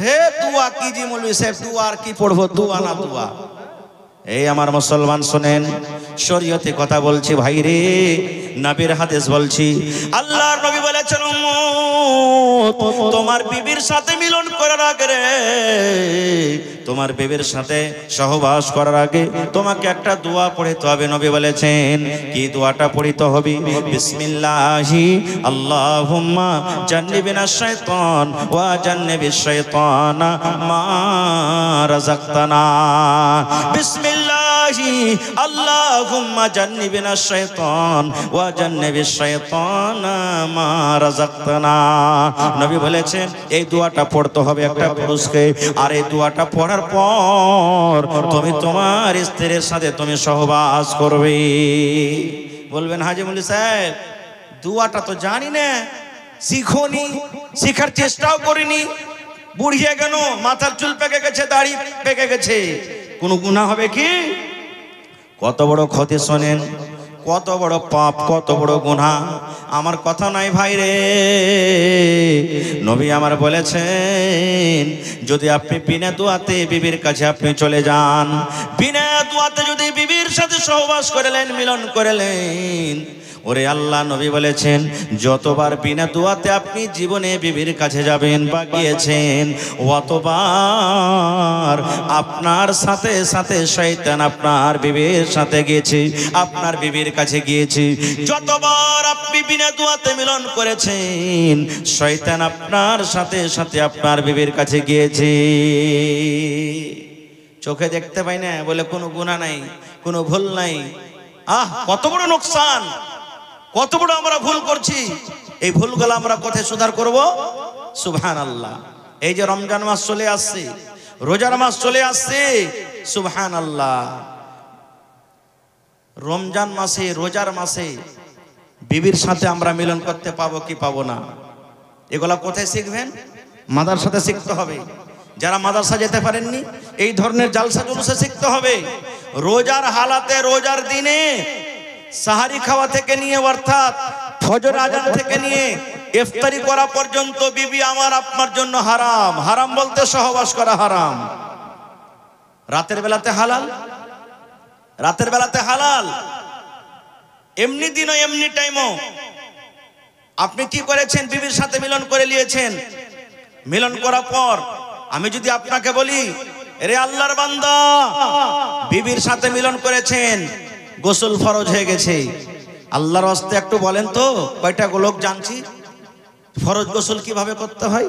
হে দোয়া কি জি মৌলভী সাহেব, দোয়া আর কি পড়বো? দোয়া না দোয়া। এই আমার মুসলমান শুনেন, শরীয়তে কথা বলছি ভাই রে, নবীর হাদিস বলছি। আল্লাহর নবী বলেছেন উম্মত তোমার বিবির সাথে মিলন করার আগে রে, তোমার বিবির সাথে সহবাস করার আগে তোমাকে একটা দোয়া পড়তে হবে। নবী বলেছেন কি দোয়াটা পড়তে হবে? বিসমিল্লাহি আল্লাহুম্মা জান্নিবিনাশ শাইতান ওয়া জান্নিবিশ শাইতানা মা রাযাকতানা। বিসমিল্লাহি আল্লাহুম্মা জান্নিবিনাশ শাইতান ওয়া জান্নিবিশ শাইতানা মা রাযাকতানা। নবী বলেছেন এই দোয়াটা পড়তে হবে একটা পুরুষকে, আর এই দোয়াটা পড়ার পর তুমি তোমার স্ত্রীর সাথে তুমি সহবাস করবে। বলবেন হাজী মুল্লি সাহেব দোয়াটা তো জানি না, শিখোনি, শিখার চেষ্টাও করিনি, বুড়িয়ে গেল, মাথার চুল পেকে গেছে, দাড়ি পেকে গেছে, কোনো গুনাহ হবে কি? কত বড় ক্ষতি শোনেন, কত বড় পাপ, কত বড় গুনাহ। আমার কথা নাই ভাই রে, নবী আমার বলেছেন যদি আপনি বিনা দোয়াতে বিবির কাছে আপনি চলে যান, বিনা দোয়াতে যদি বিবির সাথে সহবাস করলেন, মিলন করলেন, ওরে আল্লাহ নবী বলেছেন যতবার বিনা দোয়াতে আপনি জীবনে বিবির কাছে যাবেন বা গিয়েছেন, অতবার আপনার সাথে সাথে শয়তান আপনার বিবির সাথে গিয়েছে, আপনার বিবির কাছে গিয়েছে। যতবার আপনি বিনা দোয়াতে মিলন করেছেন, শয়তান আপনার সাথে সাথে আপনার বিবির কাছে গিয়েছে। চোখে দেখতে পাই না বলে কোনো গুনাহ নাই, কোনো ভুল নাই। কত বড় নোকসান, কত বড় আমরা ভুল করছি। এই ভুলগুলো আমরা কোথায় সুধার করব? সুবহানাল্লাহ। এই যে রমজান মাস চলে আসছে, রোজার মাস চলে আসছে, সুবহানাল্লাহ। রমজান মাসে, রোজার মাসে বিবির সাথে আমরা মিলন করতে পাবো কি পাবো না, এগুলা কোথায় শিখবেন? মাদ্রাসাতে শিখতে হবে। যারা মাদ্রাসা যেতে পারেননি এই ধরনের জালসা জুলসা শিখতে হবে। রোজার হালাতে, রোজার দিনে সাহারি খাওয়া থেকে নিয়ে অর্থাৎ ফজর আজান থেকে নিয়ে ইফতারি করা পর্যন্ত বিবি আমার আপনার জন্য হারাম। হারাম বলতে সহবাস করা হারাম। রাতের বেলাতে হালাল, রাতের বেলাতে হালাল, এমনি দিনও এমনি টাইমও। আপনি কি করেছেন? বিবির সাথে মিলন করে নিয়েছেন। মিলন করার পর আমি যদি আপনাকে বলি রে আল্লাহর বান্দা, বিবির সাথে মিলন করেছেন, গোসল ফরজ হয়ে গেছে, আল্লাহর ওয়াস্তে একটু বলেন তো কয়টা লোক জানছি ফরজ গোসল কিভাবে করতে হয়?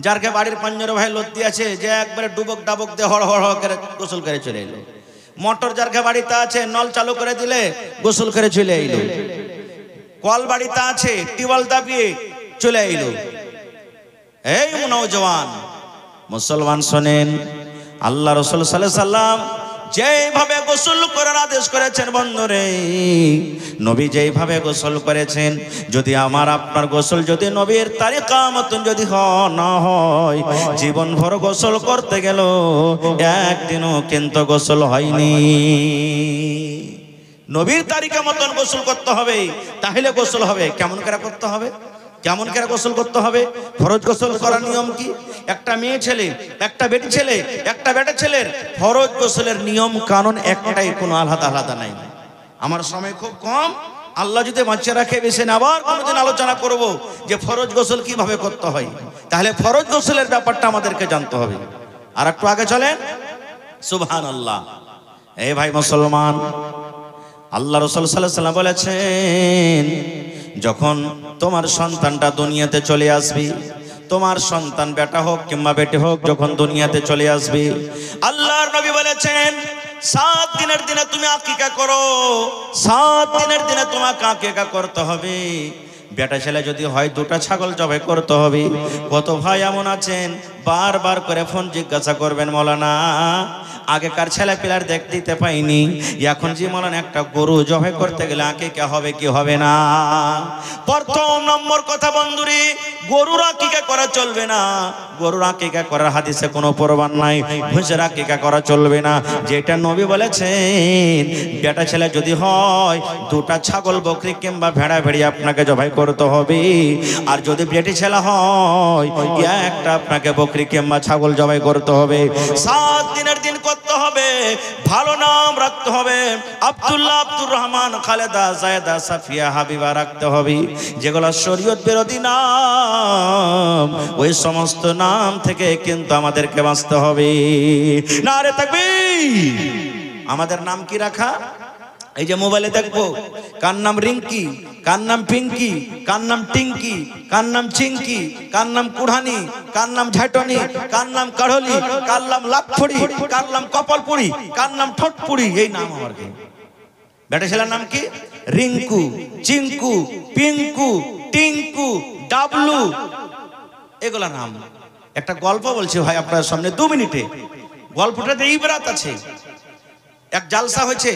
যারকে বাড়ির 15 ভাই লদ্দি আছে, যে একবারে ডুবক ডাবক দিয়ে হড় হড় করে গোসল করে চলে এলো। মোটর যারকে বাড়িতে আছে নল চালু করে দিলে গোসল করে চলে এলো। কল বাড়িতে আছে টিউবওয়েল দাবিয়ে চলে এলো। এই নওজওয়ান মুসলমান শোনেন, আল্লাহ রাসূল সাল্লাল্লাহু আলাইহি সাল্লাম যেভাবে গোসল করার আদেশ করেছেন বন্ধুরে, নবী যেভাবে গোসল করেছেন, যদি আমার আপনার গোসল যদি নবীর তারিকা মতন যদি না হয়, জীবন ভর গোসল করতে গেল একদিনও কিন্তু গোসল হয়নি। নবীর তারিকা মতন গোসল করতে হবে, তাহলে গোসল হবে। কেমন করে করতে হবে? কেমন করে গোসল করতে হবে? ফরজ গোসল করার নিয়ম কি? একটা মেয়ে ছেলে, একটা বেটি ছেলে, একটা বেটা ছেলের ফরজ গোসলের নিয়ম কানুন একটাই, কোনো আলাদা আলাদা নাই। আমার সময় খুব কম, আল্লাহ যদি বাঁচিয়ে রাখে বেশি না আবার কোনোদিন আলোচনা করব যে ফরজ গোসল কিভাবে করতে হয়। তাহলে ফরজ গোসলের ব্যাপারটা আমাদেরকে জানতে হবে। আর একটু আগে চলেন। সুবহানাল্লাহ। এই ভাই মুসলমান, আল্লাহ রাসূল সাল্লাল্লাহু আলাইহি ওয়াসাল্লাম বলেছেন যখন তোমার সন্তানটা দুনিয়াতে চলে আসবে, তোমার সন্তান বেটা হোক কিংবা বেটি হোক, যখন দুনিয়াতে চলে আসবে, আল্লাহর নবী বলেছেন 7 দিনের দিনে তুমি আকিকা করো। 7 দিনের দিনে তোমাকে আকিকা করতে হবে। বেটা ছেলে যদি হয় 2টা ছাগল জবাই করতে হবে। কত ভাই এমন আছেন বারবার করে ফোন জিজ্ঞাসা করবেন, মৌলানা আগেকার ছেলে পিলার দেখতে পাইনি, এখন যে মৌলানা একটা গরু জবাই করতে গেলে আকিকা হবে কি হবে না? প্রথম নম্বর কথা বন্ধুরি, গরুর আকিকা করা চলবে না। গরুর আকিকা করার হাদিসে কোনো প্রমাণ নাই। ভুজের আকিকা করা চলবে না। যেটা নবী বলেছেন, বেটা ছেলে যদি হয় 2টা ছাগল বকরি কিংবা ভেড়া ভেড়ি আপনাকে জবাই করতে হবে। আর যদি বেটি ছেলে হয় একটা আপনাকে বকরি বকরি কিংবা ছাগল জবাই করতে হবে। 7 দিনের দিন করতে হবে, ভালো নাম রাখতে হবে। আব্দুল্লাহ, আব্দুর রহমান, খালেদা, জায়েদা, সাফিয়া, হাবিবা রাখতে হবে। যেগুলো শরীয়ত বিরোধী নাম, ওই সমস্ত নাম থেকে কিন্তু আমাদেরকে বাঁচতে হবে। নারে তাকবীর। আমাদের নাম কি রাখা? এই যে মোবাইলে দেখবো কার নাম রিঙ্কি, কার নাম পিঙ্কি, কার নাম টিঙ্কি, কার নাম চিঙ্কি, কার নাম কুড়ানি, কার নাম ঝাটনি, কার নাম কাঢ়লি, কার নাম লাকফড়ি, কার নাম কপালপুরি, কার নাম ঠোঁটপুরি। এই নাম আমার কি? বেটা ছেলের নাম কি? রিঙ্কু, চিঙ্কু, পিঙ্কু, টিঙ্কু, ডাবলু, এগুলা নাম। একটা গল্প বলছি ভাই আপনার সামনে 2 মিনিটে। গল্পটাতে ইবরাত আছে। এক জালসা হয়েছে,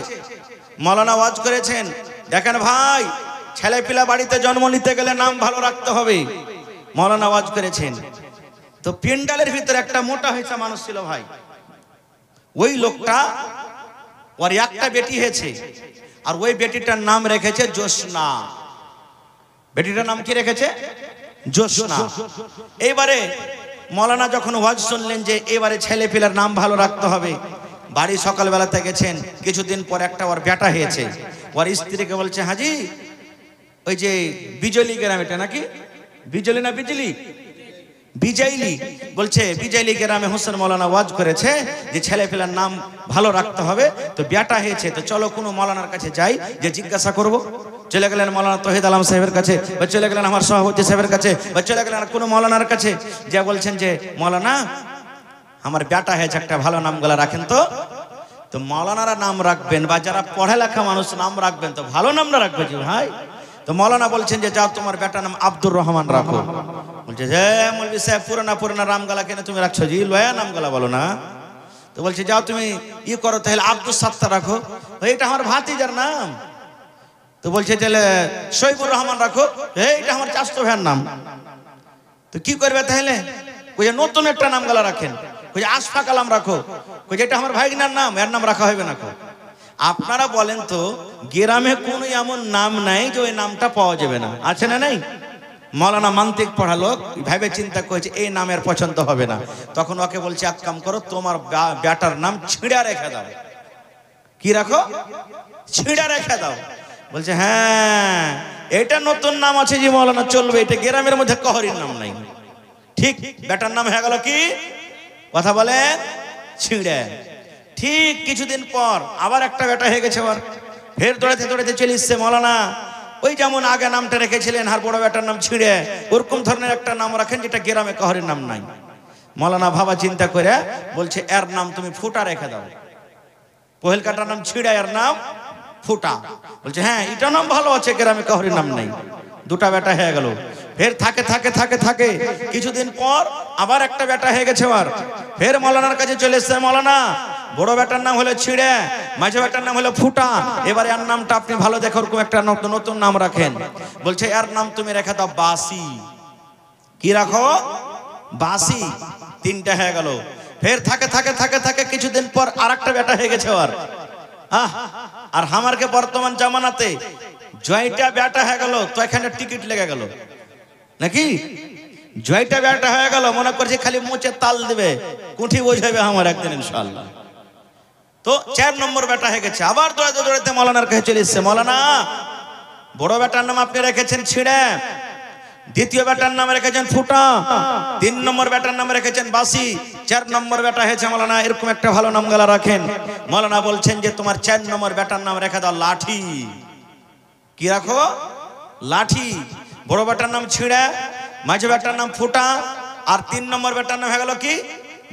মৌলানা ওয়াজ করেছেন, দেখেন ভাই ছেলে পিলা বাড়িতে জন্ম নিতে গেলে নাম ভালো রাখতে হবে। মৌলানা ওয়াজ করেছেন, তো পেন্ডালের ভিতরে একটা মোটা হয়েছে মানুষ ছিল ভাই। ওই লোকটা, ওর একটা বেটি হয়েছে, আর ওই বেটিটার নাম রেখেছে জোসনা। বেটিটার নাম কি রেখেছে? জোসনা। এইবারে মৌলানা যখন ওয়াজ শুনলেন যে এবারে ছেলে পিলার নাম ভালো রাখতে হবে, বাড়ি সকালবেলাতে গেছেন, কিছুদিন পর একটা ওর বেটা হয়েছে। ওর স্ত্রীকে বলছে, হাজি ওই যে বিজলি গ্রাম, এটা নাকি বিজলি না বিজলি, বিজয়লি, বলছে বিজয়লি গ্রামে হোসেন মৌলানা ওয়াজ করেছে যে ছেলে পেলার নাম ভালো রাখতে হবে, তো বেটা হয়েছে, তো চলো কোনো মৌলানার কাছে যাই, যে জিজ্ঞাসা করব। চলে গেলেন মৌলানা তহিদ আলম সাহেবের কাছে, বা চলে গেলেন আমার সভাপতি সাহেবের কাছে, বা চলে গেলেন কোনো মৌলানার কাছে, যা বলছেন যে মৌলানা আমার বেটা হয়েছে, একটা ভালো নামগুলা রাখেন তো। তো মৌলানারা নাম রাখবেন, বা যারা পড়ালেখা মানুষ নাম রাখবেন, তো ভালো নামটা রাখবে যে ভাই। তো মৌলানা বলছেন যে যাও তোমার বেটার নাম আব্দুর রহমান রাখো। বলছে যে মৌলভী সাহেব পুরানা পুরানা নামগুলা কেন তুমি রাখছো জি, লয়া নামগুলা বলো না। তো বলছে যাও তুমি ই করো, তাহলে আব্দুল সাত্তার রাখো, এইটা আমার ভাতিজার নাম। তো বলছে তাহলে শহীদুর রহমান রাখো, এইটা আমার চাচতো ভাইয়ের নাম। তো কি করবে তাহলে? কইছে নতুন একটা নামগুলা রাখেন। কইছে আশফাক আলম রাখো। কইছে এটা আমার ভাইগনার নাম, এর নাম রাখা হবে না। আপনারা বলেন তো গ্রামে কোনো এমন নাম নাই যে ওই নামটা পাওয়া যাবে না? আছে না নাই? মৌলানা মান্তিক পড়ালো, ভাইবে চিন্তা করেছে এই নামের পছন্দ হবে না। তখন ওকে বলছে এক কাম করো, তোমার বেটার নাম ছিঁড়া রেখে দাও। কি রাখো? ছিঁড়া রেখে দাও। বলছে হ্যাঁ এটা নতুন নাম আছে জি মৌলানা, চলবে, এটা গ্রামের মধ্যে কহরির নাম নাই। ঠিক বেটার নাম হয়ে গেল কি? কথা বলেন, ছিঁড়ে। ঠিক কিছুদিন পর আবার একটা বেটা হয়ে গেছে, আবার ফের দৌড়াতে দৌড়াতে চলে এসছে মৌলানা, ওই যেমন আগে নামটা রেখেছিলেন আর বড় বেটার নাম ছিঁড়ে, ওরকম ধরনের একটা নাম রাখেন যেটা গ্রামে কাহরির নাম নাই। মৌলানা ভাবা চিন্তা করে বলছে এর নাম তুমি ফুটা রেখে দাও। পহেল কাটার নাম ছিঁড়ে, এর নাম ফুটা। বলছে হ্যাঁ এটা নাম ভালো আছে, গ্রামে কাহরির নাম নাই। দুটা বেটা হয়ে গেল। ফের থাকে থাকে থাকে থাকে কিছুদিন পর আবার একটা বেটা হয়ে গেছে। আর ফের মৌলানার কাছে চলে এসছে, মৌলানা বড় বেটার নাম হলো ছিঁড়ে, মাঝে বেটার নাম হলো ফুটা, এবার এর নামটা আপনি ভালো দেখে ওরকম একটা নতুন নাম রাখেন। বলছে এর নাম তুমি রেখে দাও বাসি। কি রাখো? বাসি। তিনটা হয়ে গেল। ফের থাকে থাকে থাকে থাকে কিছুদিন পর আর একটা বেটা হয়ে গেছে। আর আমারকে বর্তমান জামানাতে জয়টা বেটা হয়ে গেল, তো এখানে টিকিট লেগে গেল নাকি? জয়টা বেটা হয়ে গেল, মনে করছে খালি মোচে তাল দেবে, কুঠি বোঝাবে আমার একদিন ইনশাআল্লাহ। তো 4 নম্বর বেটা হয়ে গেছে। আবার দৌড়াতে দৌড়াতে মৌলানার কাছে চলে এসছে, মৌলানা বড় বেটার নাম আপনি রেখেছেন ছিঁড়ে, দ্বিতীয় বেটার নাম রেখেছেন ফুটা, 3 নম্বর বেটার নাম রেখেছেন বাসি, 4 নম্বর বেটা হয়েছে মৌলানা এরকম একটা ভালো নাম গালা রাখেন। মৌলানা বলছেন যে তোমার 4 নম্বর বেটার নাম রেখে দাও লাঠি। কি রাখো? লাঠি। বড় বেটার নাম ছিঁড়ে, মাঝে বেটার নাম ফুটা, আর 3 নম্বর বেটার নাম হয়ে গেল কি?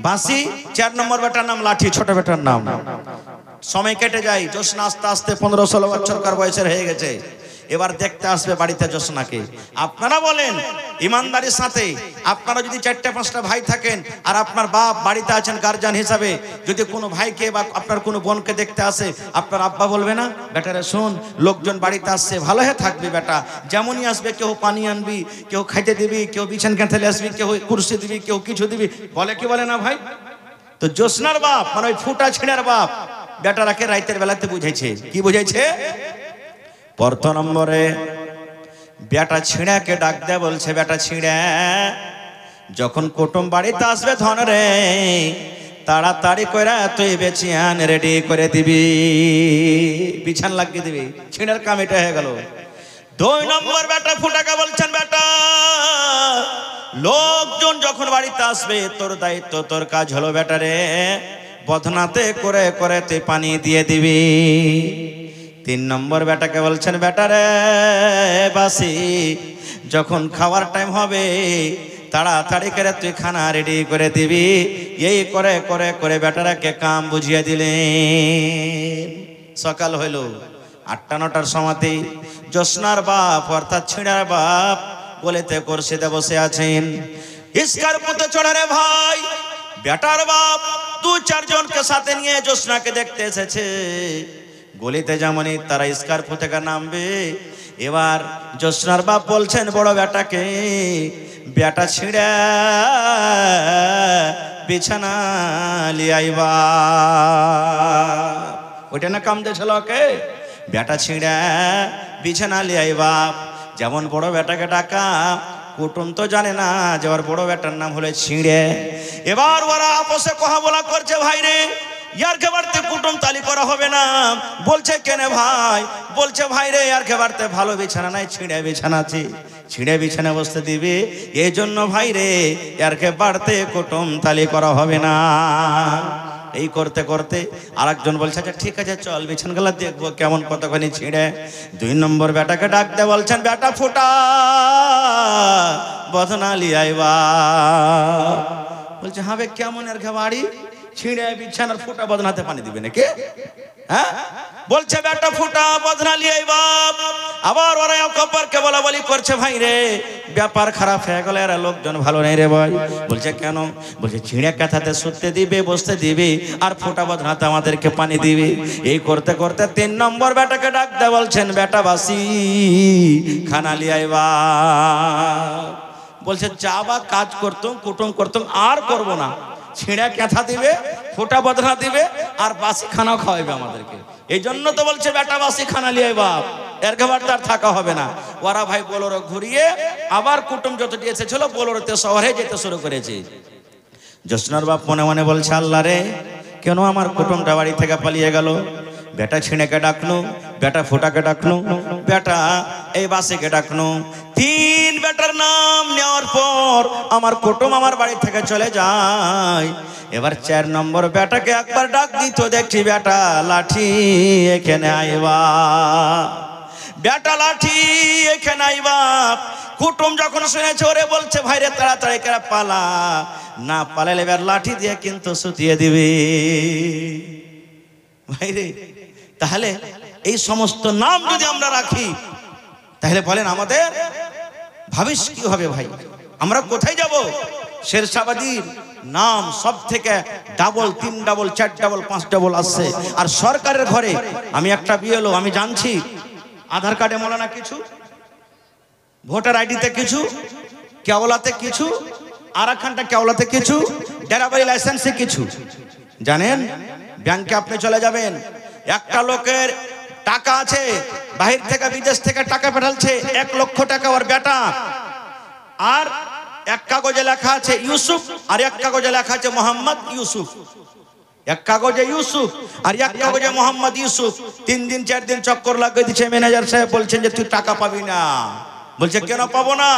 বাসি। 4 নম্বর বেটার নাম লাঠি, ছোট বেটার নাম। সময় কেটে যায়, জোসনা আস্তে আস্তে 15-16 বছরকার বয়সের হয়ে গেছে। এবার দেখতে আসবে বাড়িতে জোসনাকে। আপনারা বলেন ইমানদারির সাথে, আপনারা যদি 4-5টা ভাই থাকেন আর আপনার বাপ বাড়িতে আছেন গার্জিয়ান হিসাবে, যদি কোনো ভাইকে বা আপনার কোনো বোনকে দেখতে আসে, আপনার আব্বা বলবে না বেটারে শোন লোকজন বাড়িতে আসছে, ভালো হয়ে থাকবি বেটা, যেমনই আসবে কেউ পানি আনবি, কেউ খাইতে দিবি, কেউ বিছান কাঁথালে আসবি, কেউ কুরসি দিবি, কেউ কিছু দিবি, বলে কি বলে না ভাই? তো জোসনার বাপ মানে ওই ফুটা ছিঁড়ার বাপ বেটারাকে রাইতের বেলাতে বুঝাইছে। কি বুঝাইছে? প্রথম নম্বরে বেটা ছিঁড়াকে ডাক দেয়, বলছে বেটা ছিঁড়া যখন কুটুম বাড়িতে আসবে ধন রে, তাড়াতাড়ি করে তুই বেচিয়ান রেডি করে দিবি, বিছান লাগিয়ে দিবি, ছিঁড়ের কাম এটা হয়ে গেল। 2 নম্বর বেটা ফুটাকে বলছেন, বেটা লোকজন যখন বাড়িতে আসবে তোর দায়িত্ব, তোর কাজ হলো বেটা রে বদনাতে করে করে তুই পানি দিয়ে দিবি। 3 নম্বর বেটাকে বলছেন, বেটা রে বাসি যখন খাওয়ার টাইম হবে তাড়াতাড়ি করে তুই খানা রেডি করে দিবি। এই করে করে করে বেটারাকে কাম বুঝিয়ে দিলেন। সকাল হইল 8টা-9টার সময়তে জোসনার বাপ অর্থাৎ ছিঁড়ার বাপ গলিতে কুরসিতে বসে আছেন। ইস্কার পুতে চড়ে রে ভাই, বেটার বাপ 2-4 জনকে সাথে নিয়ে জোসনাকে দেখতে এসেছে। গলিতে যেমনই তারা স্কার্ফ থেকে নামবে, এবার জোসনার বাপ বলছেন বড় বেটাকে, বেটা ছিঁড়া বিছানা লিয়াইবা। ওইটা না কাম দিয়েছিল ওকে, বেটা ছিঁড়া বিছানা লিয়াইবা। যেমন বড় বেটাকে ডাকা, কুটুম তো জানে না যে ওর বড় বেটার নাম হলো ছিঁড়ে। এবার ওরা আপসে কথা বলা করছে, ভাই রে ইয়ার খেবারতে কুটুম তালি করা হবে না। বলছে কেনে ভাই? বলছে ভাই রে ইয়ার খেবারতে ভালো বিছানা নাই, ছিঁড়ে বিছানা আছে, ছিঁড়ে বিছানা বসতে দিবে, এই জন্য ভাই রে ইয়ার খেবারতে কুটুম তালি করা হবে না। এই করতে করতে আরেকজন বলছে, আচ্ছা ঠিক আছে চল বিছানাগুলো দেখবো কেমন কতখানি ছিঁড়ে। 2 নম্বর বেটাকে ডাকতে বলছেন, বেটা ফুটা বদনা লিয়াইবা। বলছে হবে কেমন এর বাড়ি, ছিঁড়ে বিছানার ফুটা বদনাতে পানি দিবে নাকি? হ্যাঁ বলছে বেটা ফুটা বদনা লিয়াইবা। আবার ওরা কপারকে বলা বলি করছে, ভাই রে ব্যাপার খারাপ হয়ে গেল, এরা লোকজন ভালো নেই রে ভাই। বলছে কেন? বলছে ছিঁড়ে কাঁথাতে শুতে দিবে, বসতে দিবে, আর ফোঁটা বদনাতে আমাদেরকে পানি দিবে। এই করতে করতে 3 নম্বর বেটাকে ডাকতে বলছেন, বেটা বাসি খানা লিয়াইবা। বলছে যাবা কাজ করতাম, কুটুম করতাম, আর করব না। ছিঁড়ে কাঁথা দিবে, ফোঁটা বদনা দিবে, আর বাসি খানাও খাওয়াইবে আমাদেরকে। এই জন্য তো বলছে বেটা বাসি খানা লিয়াইবা, এর খাবার তার থাকা হবে না। ওরা ভাই বোলেরো ঘুরিয়ে আবার কুটুম যতটি এসেছিল বোলেরোতে শহরে যেতে শুরু করেছে। জোসনার বাপ মনে মনে বলছে, আল্লাহ রে কেন আমার কুটুমটা বাড়ি থেকে পালিয়ে গেল? বেটা ছিঁড়েকে ডাকনু, বেটা ফোঁটাকে ডাকনু, বেটা এই বাসিকে ডাকনু। 3 বেটার নাম নেওয়ার পর আমার কুটুম আমার বাড়ি থেকে চলে যায়। এবার 4 নম্বর বেটাকে একবার ডাক দিত, দেখছি বেটা লাঠি এখানে আইবা, বেটা লাঠি এখানে আইবা। কুটুম যখন শুনেছে ওরে বলছে, ভাই রে তাড়াতাড়ি করে পালা, না পালালে এবার লাঠি দিয়ে কিন্তু সুতিয়ে দিবি। ভাই রে তাহলে এই সমস্ত নাম যদি আমরা রাখি, তাহলে বলেন আমাদের ভবিষ্য কি হবে? ভাই আমরা কোথায় যাব? শেরশাবাদীর নাম সব থেকে ডাবল, 3 ডাবল, 4 ডাবল, 5 ডাবল আসছে। আর সরকারের ঘরে আমি একটা বিয়েলো, আমি জানছি আধার কার্ডে মৌলানা কিছু, ভোটার আইডিতে কিছু, কেওলাতে কিছু, আরাকানটা কেওলাতে কিছু, ডেরাবাড়ি লাইসেন্সে কিছু। জানেন ব্যাংকে আপনি চলে যাবেন, একটা লোকের টাকা আছে, বাহির থেকে বিদেশ থেকে টাকা পাঠালছে 1 লক্ষ টাকা ওর বেটা, আর এক কাগজে লেখা আছে ইউসুফ, আর এক কাগজে লেখা আছে মোহাম্মদ ইউসুফ। এক কাগজে ইউসুফ আর এক কাগজে মোহাম্মদ ইউসুফ। 3 দিন 4 দিন চক্কর লাগিয়ে দিচ্ছে। ম্যানেজার সাহেব বলছেন যে তুই টাকা পাবি না। বলছে কেন পাবো না?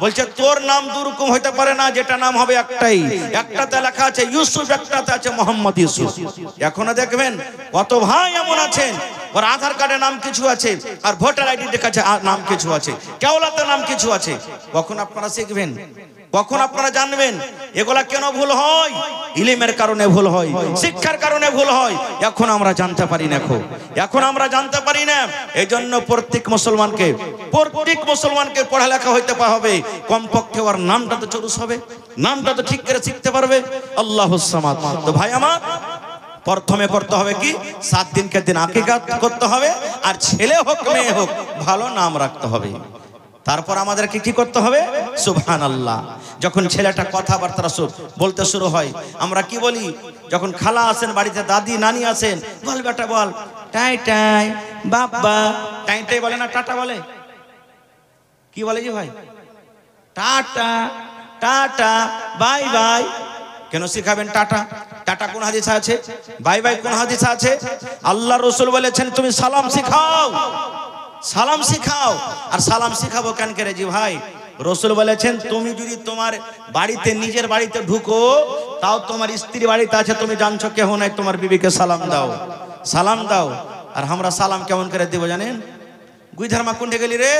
বলছে তোর নাম দুরকম হইতে পারে না, যেটা নাম হবে একটাই, একটাতে লেখা আছে ইউসুফ, একটাতে আছে মোহাম্মদ ইউসুফ। এখনো দেখবেন কত ভাই এমন আছেন, ওর আধার কার্ডে নাম কিছু আছে, আর ভোটার আইডি দেখাচ্ছে নাম কিছু আছে, কেওলাতে নাম কিছু আছে। কখন আপনারা শিখবেন? কখন আপনারা জানবেন এগুলা কেন ভুল হয়? ইলমের কারণে ভুল হয়, শিক্ষার কারণে ভুল হয়। এখন আমরা জানতে পারি না, এখন আমরা জানতে পারি না। এই জন্য প্রত্যেক মুসলমানকে পড়ালেখা হইতে হবে, কমপক্ষে ওর নামটা তো চরুস হবে, নামটা তো ঠিক করে শিখতে পারবে। আল্লাহুস সামাদ। তো ভাই আমার প্রথমে করতে হবে কি, 7 দিনকে দিন আকিকাত করতে হবে, আর ছেলে হোক মেয়ে হোক ভালো নাম রাখতে হবে। তারপর আমাদেরকে কি করতে হবে? সুবহানাল্লাহ। যখন ছেলেটা কথাবার্তা বলতে শুরু হয়, আমরা কি বলি? যখন খালা আসেন বাড়িতে, দাদি নানি আসেন, বল বেটা বল, টাই টাই বাবা, টাই টাই বলে না টাটা বলে? কি বলে জি ভাই? Tata tata bye bye. কেন শিখাবেন টাটা? টাটা কোন হাদিসে আছে? বাই বাই কোন হাদিসে আছে? আল্লাহ রসুল বলেছেন তুমি সালাম শিখাও, সালাম শিখাও। আর সালাম শিখাবো কেন করে জি ভাই? রসুল বলেছেন তুমি যদি তোমার বাড়িতে, নিজের বাড়িতে ঢুকো, তাও তোমার স্ত্রী বাড়িতে আছে, তুমি জানছো কেহ নাই, তোমার বিবিকে সালাম দাও, সালাম দাও। আর আমরা সালাম কেমন করে দিব জানেন? গুইধারমা কুণ্ঠে গেলি রে,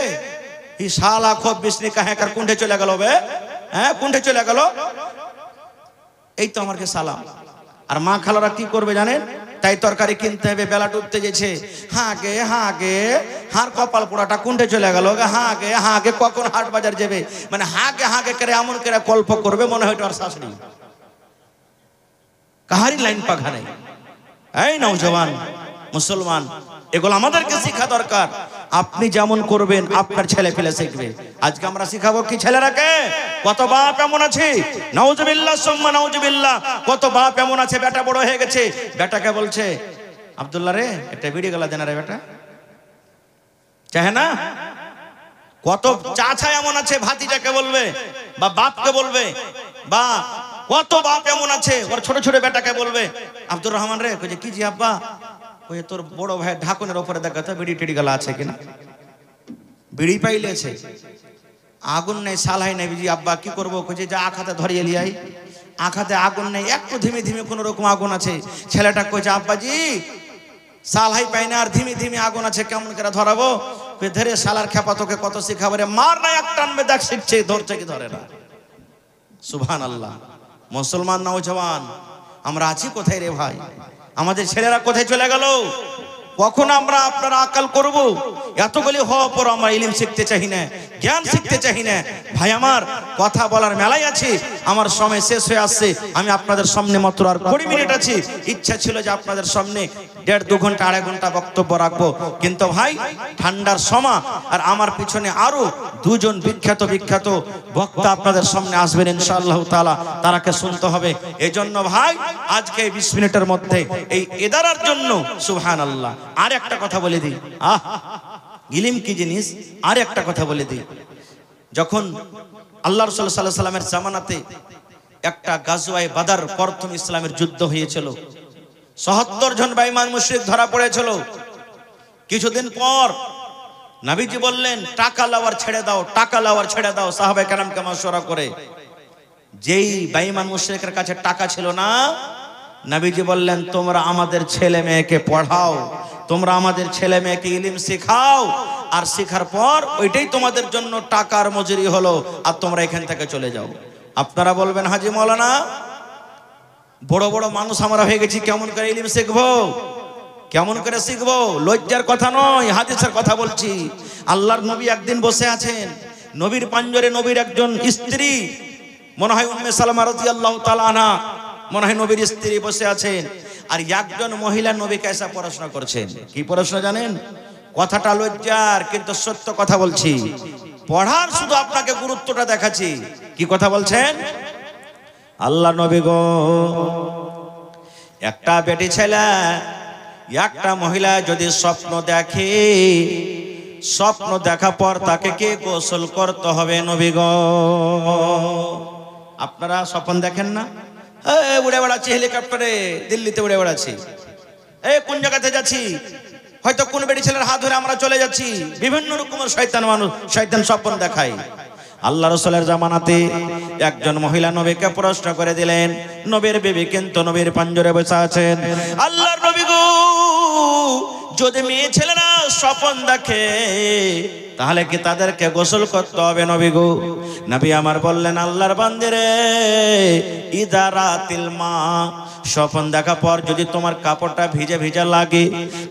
ই শালা খুব বিষ্ণি কাহেকার কুণ্ঠে চলে গেল বে, হ্যাঁ কুণ্ঠে চলে গেল, এই তো আমাকে সালাম। আর মা খালারা কি করবে জানেন? তাই তরকারি কিনতে হবে, বেলা ডুবতে গেছে, হাঁকে হাঁকে, হার কপাল পোড়াটা কুণ্ঠে চলে গেল, হাঁকে হাঁকে কখন হাট বাজার যাবে, মানে হাঁকে হাঁকে করে এমন করে কল্প করবে মনে হয় ওর শাশুড়ি। কাহারি লাইন পাখা নেই। এই নওজওয়ান মুসলমান, এগুলো আমাদেরকে শিক্ষা দরকার। আপনি যেমন করবেন আপনার ছেলে পেলে শিখবে। আজকে আমরা শিখাবো কি ছেলেরাকে? কত বাপ এমন আছে, নাউজুবিল্লাহ সুম্মা নাউজুবিল্লাহ, কত বাপ এমন আছে বেটা বড় হয়ে গেছে, বেটাকে বলছে আব্দুল্লাহ রে একটা বিড়ি গলা দেনা রে বেটা, চাহে না? কত চাচা এমন আছে ভাতিজাকে বলবে বা বাপকে বলবে, বা কত বাপ এমন আছে ওর ছোট ছোট বেটাকে বলবে আব্দুর রহমান রে, কইছে কি জি আব্বা, ওই তোর বড় ভাই ঢাকনের উপরে দেখা তো বিড়ি টিড়ি গলা আছে কিনা, বিড়ি পাইলেছে, আগুন নেই সালাই নেই জি আব্বা কি করবো, কইছে যা আখাতে ধরিয়ে লিয়াই, আখাতে আগুন নেই, একটু ধিমে ধিমে কোন রকম আগুন আছে। ছেলেটা কইছে আব্বাজি সালাই পাই না, আর ধিমে ধিমে আগুন আছে, কেমন করে ধরাবো? ধরে শালার খেপা তোকে কত শিখাবো রে, মার না এক টানবে, দেখ শিখছে, ধরছে কি ধরে না। সুবহানাল্লাহ। মুসলমান নওজওয়ান আমরা আছি কোথায় রে ভাই? আমাদের ছেলেরা কোথায় চলে গেল? কখন আমরা আপনারা আকাল করব? এতগুলি হওয়ার পর আমরা ইলম শিখতে চাই না, জ্ঞান শিখতে চাই না। ভাই আমার কথা বলার মেলাই আছে, আমার সময় শেষ হয়ে আসছে। আমি আপনাদের সামনে মাত্র আর 20 মিনিট আছে। ইচ্ছা ছিল যে আপনাদের সামনে 1.5-2 ঘন্টা 2.5 ঘন্টা বক্তব্য রাখবো, কিন্তু ভাই ঠান্ডার সময়, আর আমার পিছনে আরো 2 জন বিখ্যাত বিখ্যাত বক্তা আপনাদের সামনে আসবেন ইনশাআল্লাহ তাআলা, তারাকে শুনতে হবে। এই জন্য ভাই আজকে 20 মিনিটের মধ্যে এই ইদারার জন্য সুবহানাল্লাহ আর একটা কথা বলে দিই। ইলম কি জিনিস আর একটা কথা বলে দিই। যখন আল্লাহ রাসূল সাল্লাল্লাহু আলাইহি সাল্লামের জামানাতে একটা গাজওয়ায়ে বাদর, প্রথম ইসলামের যুদ্ধ হয়েছিল, ৭০ জন বেঈমান মুশরিক ধরা পড়েছিল। কিছুদিন পর নবীজি বললেন টাকা লাওয়ার ছেড়ে দাও, টাকা লাওয়ার ছেড়ে দাও। সাহাবায়ে কেরামকে মাশওয়ারা করে, যেই বেঈমান মুশরিকের কাছে টাকা ছিল না, নবীজি বললেন তোমরা আমাদের ছেলে মেয়েকে পড়াও, তোমরা আমাদের ছেলে মেয়েকে ইলম শেখাও, আর শেখার পর ওইটাই তোমাদের জন্য টাকার মজুরি হলো, আর তোমরা এখান থেকে চলে যাও। আপনারা বলবেন হাজী মাওলানা বড় বড় মানুষ আমরা হয়ে গেছি, কেমন করে ইলম শিখবো, কেমন করে শিখবো? লজ্জার কথা নয়, হাদিসের কথা বলছি। আল্লাহর নবী একদিন বসে আছেন, নবীর পাঞ্জরে নবীর একজন স্ত্রী, মনে হয় উম্মে সালামা রাদিয়াল্লাহু তাআলা আনহা, মনে হয় নবীর স্ত্রী বসে আছেন, আর একজন মহিলা নবীকে এসে পড়াশোনা করছেন। কি পড়াশোনা জানেন? কথাটা লজ্জার, কিন্তু সত্য কথা বলছি। পড়ার শুধু আপনাকে গুরুত্বটা দেখাচ্ছি। কি কথা বলছেন? আল্লাহ নবী গো, একটা বেটি ছেলে, একটা মহিলা যদি স্বপ্ন দেখে, স্বপ্ন দেখা পর তাকে কে গোসল করতে হবে নবী গো? আপনারা স্বপ্ন দেখেন না? উড়ে বেড়াচ্ছি হেলিকপ্টারে, দিল্লিতে উড়ে বেড়াচ্ছি, কোন জায়গাতে যাচ্ছি, হয়তো কোন বেটি ছেলের হাত ধরে আমরা চলে যাচ্ছি। বিভিন্ন রকমের শয়তান মানুষ, শয়তান স্বপ্ন দেখায়। আল্লাহ রাসূলের জামানাতে একজন মহিলা নবীকে প্রশ্ন করে দিলেন, নবীর বিবি কিন্তু নবীর পাঞ্জরে বসে আছেন। আল্লাহর নবী গো, যদি মেয়ে ছেলেরা স্বপ্ন দেখে তাহলে কি তাদেরকে গোসল করতে হবে নবী গো? নবী আমার বললেন, আল্লাহর বান্দারে, ইদারাতিল মা, স্বপ্ন দেখা পর যদি তোমার কাপড়টা ভিজে ভিজে লাগে,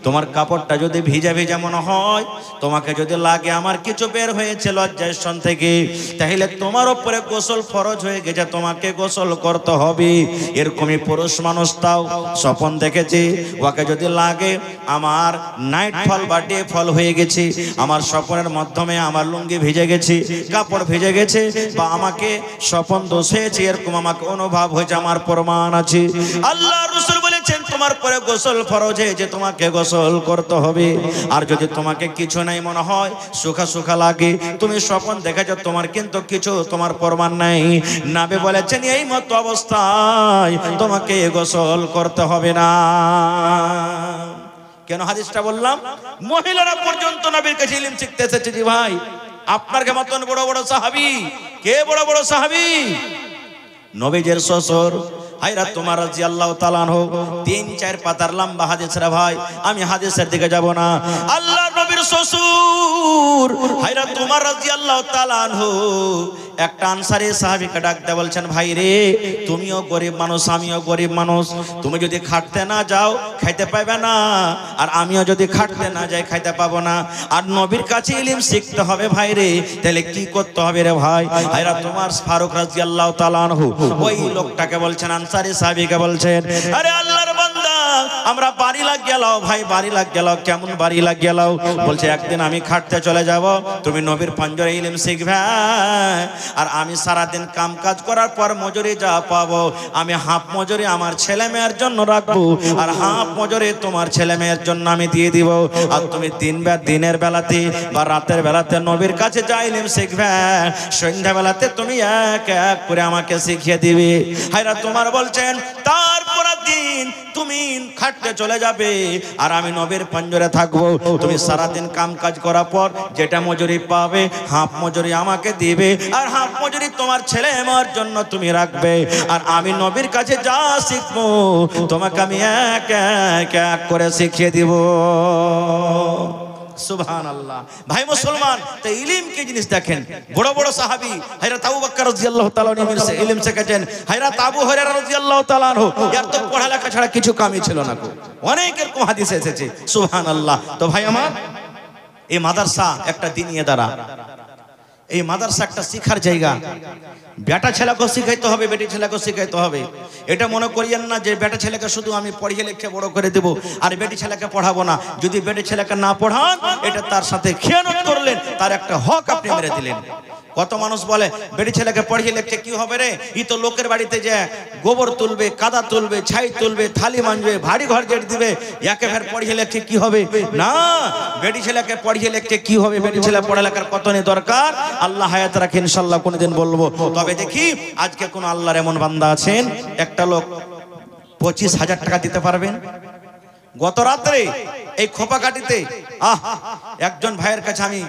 তোমার কাপড়টা যদি ভিজে ভিজে মনে হয়, তোমাকে যদি লাগে আমার কিছু বের হয়েছে লজ্জার স্থান থেকে, তাহলে তোমার উপরে গোসল ফরজ হয়ে গেছে, তোমাকে গোসল করতে হবে। এরকমই পুরুষ মানুষ তাও স্বপ্ন দেখেছে, ওকে যদি লাগে আমার নাইট ফল বা বার্থডে ফল হয়ে গেছে, আমার স্বপনের মাধ্যমে আমার লুঙ্গি ভিজে গেছে, কাপড় ভিজে গেছে, বা আমাকে স্বপন দোষ হয়েছে, এরকম আমাকে অনুভব হয়েছে, আমার প্রমাণ আছে। আল্লাহ রাসূল বলেছেন তোমার পরে গোসল ফরজ হয়েছে, তোমাকে গোসল করতে হবে। আর যদি তোমাকে কিছু নাই মনে হয়, সুখা সুখা লাগে, তুমি স্বপন দেখেছো, তোমার কিন্তু কিছু তোমার প্রমাণ নাই, নবী বলেছেন এই মতো অবস্থায় তোমাকে গোসল করতে হবে না। কেন হাদিসটা বললাম? মহিলারা পর্যন্ত নবীর কাছে ইলম শিখতে এসেছে। জি ভাই, আপনার কে মতন বড় বড় সাহাবী, কে বড় বড় সাহাবী? নবীজের শ্বশুর হযরত ওমর রাদিয়াল্লাহু তাআলা আনহু, 3-4 পাতার লম্বা হাদিস রে ভাই, আমি হাদিসের দিকে যাব না। আল্লাহর নবীর শ্বশুর হযরত ওমর রাদিয়াল্লাহু তাআলা আনহু একটা আনসারী সাহাবীকে ডাকতে বলছেন, ভাই রে, তুমিও গরিব মানুষ, আমিও গরিব মানুষ, তুমি যদি খাটতে না যাও খাইতে পাবে না, আর আমিও যদি খাটতে না যাই খাইতে পাবো না। আর নবীর কাছে ইলম শিখতে হবে ভাই রে, তাহলে কি করতে হবে রে ভাই? হযরত ওমর ফারুক রাদিয়াল্লাহু তাআলা আনহু ওই লোকটাকে বলছেন, আনসারী সাহাবীকে বলছেন, আরে আল্লাহর বান্দা, আমরা বাড়ি লাগ গেলাও ভাই, বাড়ি লাগ গেলাও। কেমন বাড়ি লাগ গেলাও? বলছে একদিন আমি খাটতে চলে যাব, তুমি নবীর পঞ্জরে ইলম শিখবে, আর আমি সারা দিন কাম কাজ করার পর মজুরি যা পাবো আমি হাফ মজুরি আমার ছেলে মেয়ের জন্য রাখবো, আর হাফ মজুরি তোমার ছেলে মেয়ের জন্য আমি দিয়ে দিব। আর তুমি দিনের বেলাতে বা রাতের বেলাতে নবীর কাছে যা ইলম শিখবে, সন্ধ্যা বেলাতে তুমি এক এক করে আমাকে শিখিয়ে দিবে। হযরত ওমর বলছেন, তারপর দিন তুমি খাটতে চলে যাবে, আর আমি নবীর পঞ্জরে থাকবো, তুমি সারা দিন কাম কাজ করার পর যেটা মজুরি পাবে হাফ মজুরি আমাকে দিবে, আর হাফ মজুরি তোমার ছেলে আমার জন্য তুমি রাখবে, আর আমি নবীর কাছে যা শিখবো তোমাকে আমি এক এক এক করে শিখিয়ে দিব। সুবহানাল্লাহ। ভাই মুসলমান, তো ইলম কি জিনিস দেখেন, বড় বড় সাহাবী হযরত আবু বকর রাদিয়াল্লাহু তাআলা আনহু ইলম শিখেছেন, হযরত আবু হুরায়রা রাদিয়াল্লাহু তাআলা আনহু এর তো পড়ালেখা ছাড়া কিছু কামই ছিল না। অনেক এরকম হাদিস এসেছে। সুবহানাল্লাহ। তো ভাই আমার, এই মাদ্রাসা একটা দ্বীনি ইদারা, এই মাদ্রাসা একটা শিক্ষার জায়গা। বেটা ছেলেকে শিখাইতে হবে, বেটি ছেলেকে শিখাইতে হবে। এটা মনে করিয়েন না যে বেটা ছেলেকে শুধু আমি পড়িয়ে লিখে বড় করে দেব আর বেটি ছেলেকে পড়াবো না। যদি বেটি ছেলেকে না পড়ান, এটা তার সাথে খেয়ানত করলেন, তার একটা হক আপনি মেরে দিলেন। কত মানুষ বলে বেটি ছেলেকে পড়িয়ে লিখে কি হবে রে, ই তো লোকের বাড়িতে যে গোবর তুলবে, কাদা তুলবে, ছাই তুলবে, থালি মানবে, ভারী ঘর জেট দিবে, একে ফের পড়িয়ে লিখে কি হবে? না, বেটি ছেলেকে পড়িয়ে লিখে কি হবে? বেটি ছেলে পড়ালেখার কত নেই দরকার, আল্লাহ হায়াত রাখে, ইনশাআল্লাহ কোনদিন বলবো। তবে দেখি আজকে কোন আল্লাহর এমন বান্দা আছেন, একটা লোক 25,000 টাকা দিতে পারবেন? গত রাত্রে এই খোপাকাটিতে একজন ভাইয়ের কাছে আমি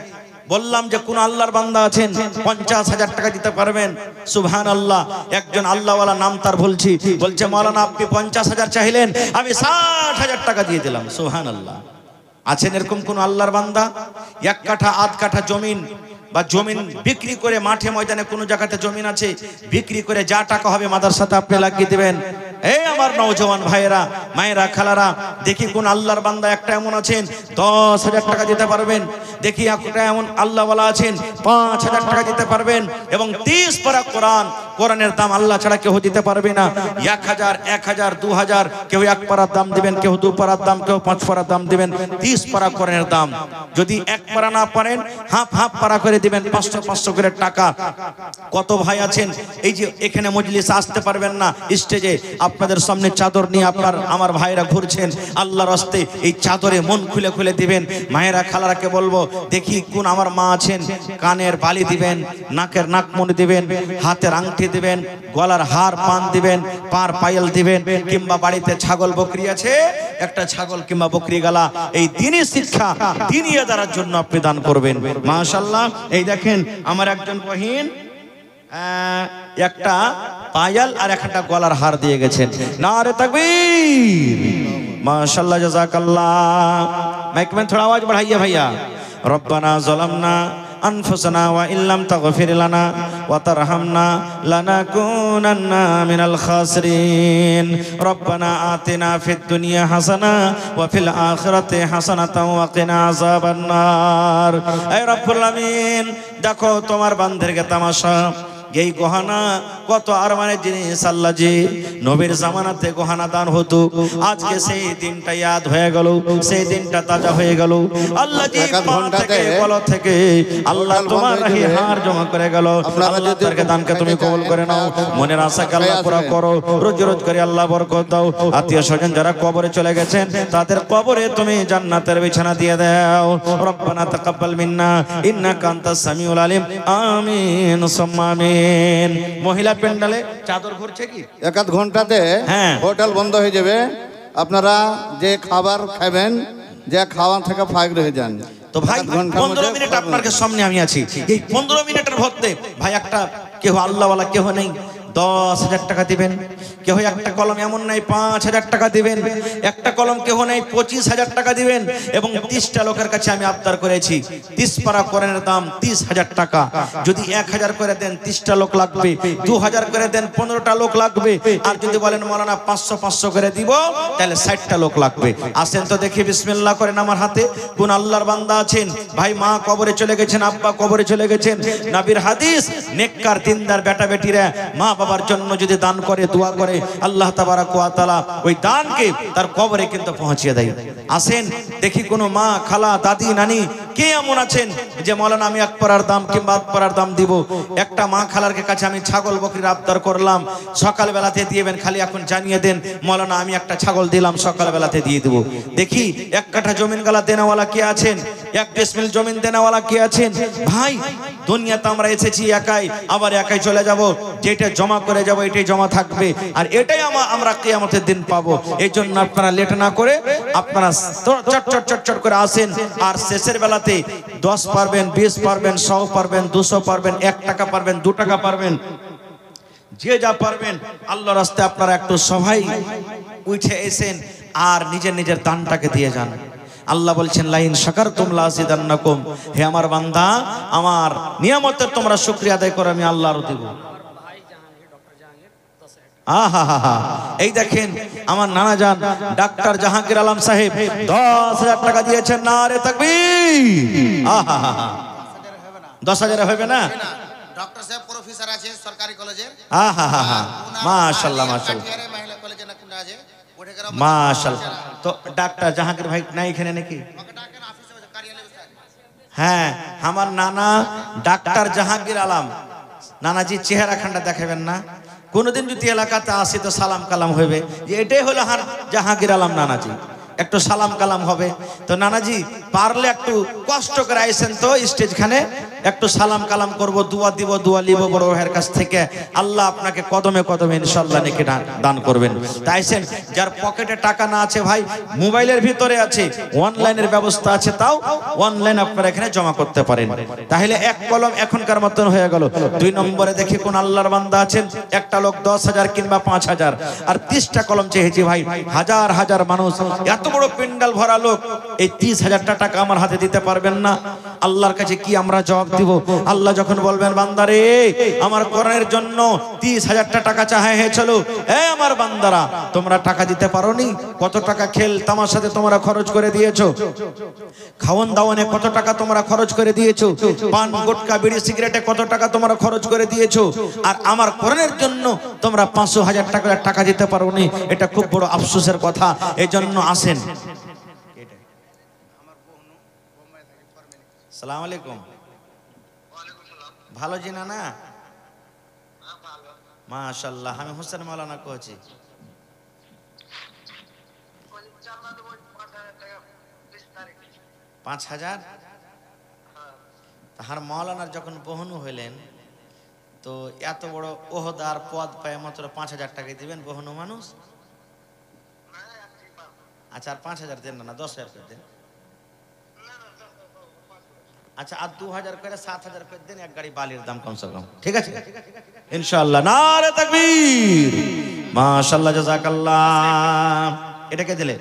বললাম যে কোন আল্লাহর বান্দা আছেন 50,000 টাকা দিতে পারবেন? সুবহানাল্লাহ। একজন আল্লাহওয়ালা, নাম তার বলছি, বলছে মাওলানা আপনি 50,000 চাইলেন, আমি 60,000 টাকা দিয়ে দিলাম। সুবহানাল্লাহ। আছেন এরকম কোন আল্লাহর বান্দা? 1 কাঠা আধ কাঠা জমিন বা জমিন বিক্রি করে, মাঠে ময়দানে কোনো জায়গাতে জমিন আছে, বিক্রি করে যা টাকা হবে মাদ্রাসাতে আপনি লাগিয়ে দিবেন। এই আমার নওজওয়ান ভাইয়েরা, মায়েরা, খালারা, দেখি কোন আল্লাহর বান্দা একটা এমন আছেন 10,000 টাকা দিতে পারবেন? দেখি একটা এমন আল্লাহওয়ালা আছেন 5,000 টাকা দিতে পারবেন? এবং 30 পারা কোরআন, কোরআনের দাম আল্লাহ ছাড়া কেউ দিতে পারবে না। 1,000, 1,000, 2,000, কেউ 1 পারার দাম দিবেন, কেউ 2 পারার দাম, কেউ 5 পারার দাম দিবেন। 30 পারা কোরআনের দাম। যদি 1 পারা না পারেন, হাফ হাফ পারা করে দিবেন, 500 করে টাকা। কত ভাই আছেন এই যে এখানে মজলিসে আসতে পারবেন না, স্টেজে আপনাদের সামনে চাদর নিয়ে আমার ভাইরা ঘুরছেন, আল্লাহর রাস্তে এই চাদরে মন খুলে খুলে দিবেন। মায়েরা, খালারাকে বলবো, দেখি কোন আমার মা আছেন, কানের বালি দিবেন, নাকের নাকমণি দিবেন, হাতের আংটি দিবেন, গলার হার পান দিবেন, পার পায়েল দিবেন, কিংবা বাড়িতে ছাগল বকরি আছে, একটা ছাগল কিংবা বকরি গালা, এই দ্বীনি শিক্ষা, দ্বীনি ইদারার জন্য আপনি দান করবেন। মাশাআল্লাহ। এই দেখেন আমার একজন বহিন একটা পায়াল আর একটা গলার হার দিয়ে গেছেন। নারে তাকবীর, মাশাআল্লাহ, জাযাকাল্লাহ। মাইক में थोड़ा आवाज बढ़ाइए भैया। रब्बना ज़लमना अनफुसना व इल्लम तगफिर लना व तरहमना लनकुनन्ना मिनल खासिरीन। रब्बना आतिना फिद दुनिया हसना व फिल आखिरति हसनतन व किना अज़ाबन नार। ऐ रब्बुल आमीन, देखो তোমার বান্দাদেরকে তামাশা, এই গহনা কত আর মানে জিনিস আল্লাহ জি নবীর জামানাতে গহনা দান হতো আজকে সেই দিনটা ইয়াদ হয়ে গেল সেই দিনটা তাজা হয়ে গেল আল্লাহ জি বলো থেকে আল্লাহ তোমার রাহে হার জমা করে গেল আল্লাহ তারকে দানকে তুমি কবুল করে নাও মনের আশাকে আল্লাহ পুরা করো রোজি রোজ করে আল্লাহ বরকত দাও আত্মীয় স্বজন যারা কবরে চলে গেছেন তাদের কবরে তুমি জান্নাতের বিছানা দিয়ে দাও রব্বানা তাকাব্বাল মিন্না ইন্নাকা আনতাস সামিউল আলিম আমিন সুম্মা আমিন মহিলা প্যান্ডেলে চাদর ঘুরছে কি এক আধ ঘন্টাতে হোটেল বন্ধ হয়ে যাবে আপনারা যে খাবার খাবেন যে খাওয়া থেকে ফাঁক রয়ে যান তো ভাই 15 মিনিট আপনার সামনে আমি আছি এই 15 মিনিটের মধ্যে ভাই একটা কেউ আল্লাহওয়ালা কেউ নেই 10,000 টাকা দিবেন কেউ একটা কলম এমন নাই 5,000 টাকা দিবেন একটা কলম কেউ নেই 25,000 টাকা দিবেন এবং 30টা লোকের কাছে আমি আবদার করেছি 30 পারা কোরআনের দাম 30,000 টাকা যদি 1,000 করে দেন 30টা লোক লাগবে 2,000 করে দেন 15টা লোক লাগবে আর যদি বলেন মাওলানা 500 করে দিব তাহলে 60টা লোক লাগবে আসেন তো দেখি বিসমিল্লাহ করেন আমার হাতে কোন আল্লাহর বান্দা আছেন ভাই মা কবরে চলে গেছেন আব্বা কবরে চলে গেছেন নবীর হাদিস নেককার দিনদার বেটা বেটিরা মা বাবার জন্য যদি দান করে দোয়া করে আল্লাহ তাবারাক ওয়া তাআলা ওই দানকে তার কবরে কিন্তু পৌঁছিয়ে দেয় আসেন দেখি কোন মা খালা দাদি নানি কে এমন আছেন যে মাওলানা আমি এক পারার দাম কিংবা আধ পারার দাম দিব একটা মা খালার কাছে আমি ছাগল বকরির আবদার করলাম সকাল বেলাতে দিবেন খালি এখন জানিয়ে দেন মাওলানা আমি একটা ছাগল দিলাম সকাল বেলাতে দিয়ে দেব দেখি এক কাঠা জমিন গালা দেনাওয়ালা কে আছেন এক ডিসমিল জমিন দেনাওয়ালা কে আছেন ভাই দুনিয়াতে আমরা এসেছি একাই আবার একাই চলে যাব যেটা জমা করে যাব এটাই জমা থাকবে আর এটাই আমরা কিয়ামতের দিন পাবো এইজন্য আপনারা লেট না করে আপনারা চট করে আসেন আর শেষের বেলাতে 10 পারবেন 20 পারবেন 100 পারবেন 200 পারবেন 1 টাকা পারবেন 2 টাকা পারবেন যে যা পারবেন আল্লাহর রাস্তায় আপনারা একটু সবাই উঠে এসেন আর নিজের নিজের দানটাকে দিয়ে যান আল্লাহ বলছেন লাইন শাকারতুম লাযিদান্নাকুম হে আমার বান্দা আমার নিয়ামতের তোমরা শুকরিয়া আদায় করো আমি আল্লাহ আরো দেব আহা এই দেখেন আমার নানা জান ডাক্তার জাহাঙ্গীর আলম সাহেব 10,000 টাকা দিয়েছেন নারে তাকবীর আহা 10,000 হবে না ডক্টর সাহেব প্রফেসর আছে সরকারি কলেজে আহা মাশাআল্লাহ মাশাআল্লাহ মহিলা কলেজে না কোন আছে ওঠে গেল মাশাআল্লাহ তো ডাক্তার জাহাঙ্গীর ভাই নাই এখানে নাকি হ্যাঁ আমার নানা ডাক্তার জাহাঙ্গীর আলম নানাজি চেহারা খান্ডা দেখাবেন না কোনদিন যদি এলাকাতে আসি তো সালাম কালাম হবে যে এটাই হলো হার জাহাঙ্গীর আলম নানাজি একটু সালাম কালাম হবে তো নানাজি পারলে একটু কষ্ট করে আইসেন তো স্টেজখানে একটু সালাম কালাম করব দোয়া দিব দোয়া লিব বড় ভাইয়ের কাছ থেকে আল্লাহ আপনাকে কদমে কদমে ইনশাআল্লাহ নেকি দান করবেন তাইছেন যার পকেটে টাকা না আছে ভাই মোবাইলের ভিতরে আছে অনলাইনের ব্যবস্থা আছে তাও অনলাইন আপনারা এখানে জমা করতে পারেন তাহলে এক কলম এখনকার মতন হয়ে গেল 2 নম্বরে দেখি কোন আল্লাহর বান্দা আছেন একটা লোক 10,000 কিংবা 5,000 আর 30টা কলম চেয়েছি ভাই হাজার হাজার মানুষ এত বড় প্যান্ডেল ভরা লোক এই 30,000 টাকা আমার হাতে দিতে পারবেন না আল্লাহর কাছে কি আমরা জবাব দিব আল্লাহ যখন বলবেন বান্দারে আমার কোরআনের জন্য 30,000 টাকা চাওয়া হয়েছিল এই আমার বান্দারা তোমরা টাকা দিতে পারোনি কত টাকা খেল তামাশাতে তোমরা খরচ করে দিয়েছো খাওয়ান দাওয়ানে কত টাকা তোমরা খরচ করে দিয়েছো পান গুটকা বিড়ি সিগারেটে কত টাকা তোমরা খরচ করে দিয়েছো আর আমার কোরআনের জন্য তোমরা 500,000 টাকা দিতে পারোনি এটা খুব বড় আফসোসের কথা এজন্য আসেন আসসালামু আলাইকুম ভালো জিনা না মাশাআল্লাহ আমি হোসেন মাওলানা কইছি 5,000 তাহার মাওলানার যখন বহনু হইলেন তো এত বড় ওহদার পদ পায় মাত্র 5,000 টাকা দিবেন বহনু মানুষ আচ্ছা আর 5,000 দেন না 10,000 করে দেন আচ্ছা আর 2,000 করে 7,000 করে দেন এক গাড়ি বালির দাম কমসে কম ঠিক আছে ইনশাআল্লাহ নারে তাকবীর মাশাআল্লাহ জাযাকাল্লাহ এটা কে দিলেন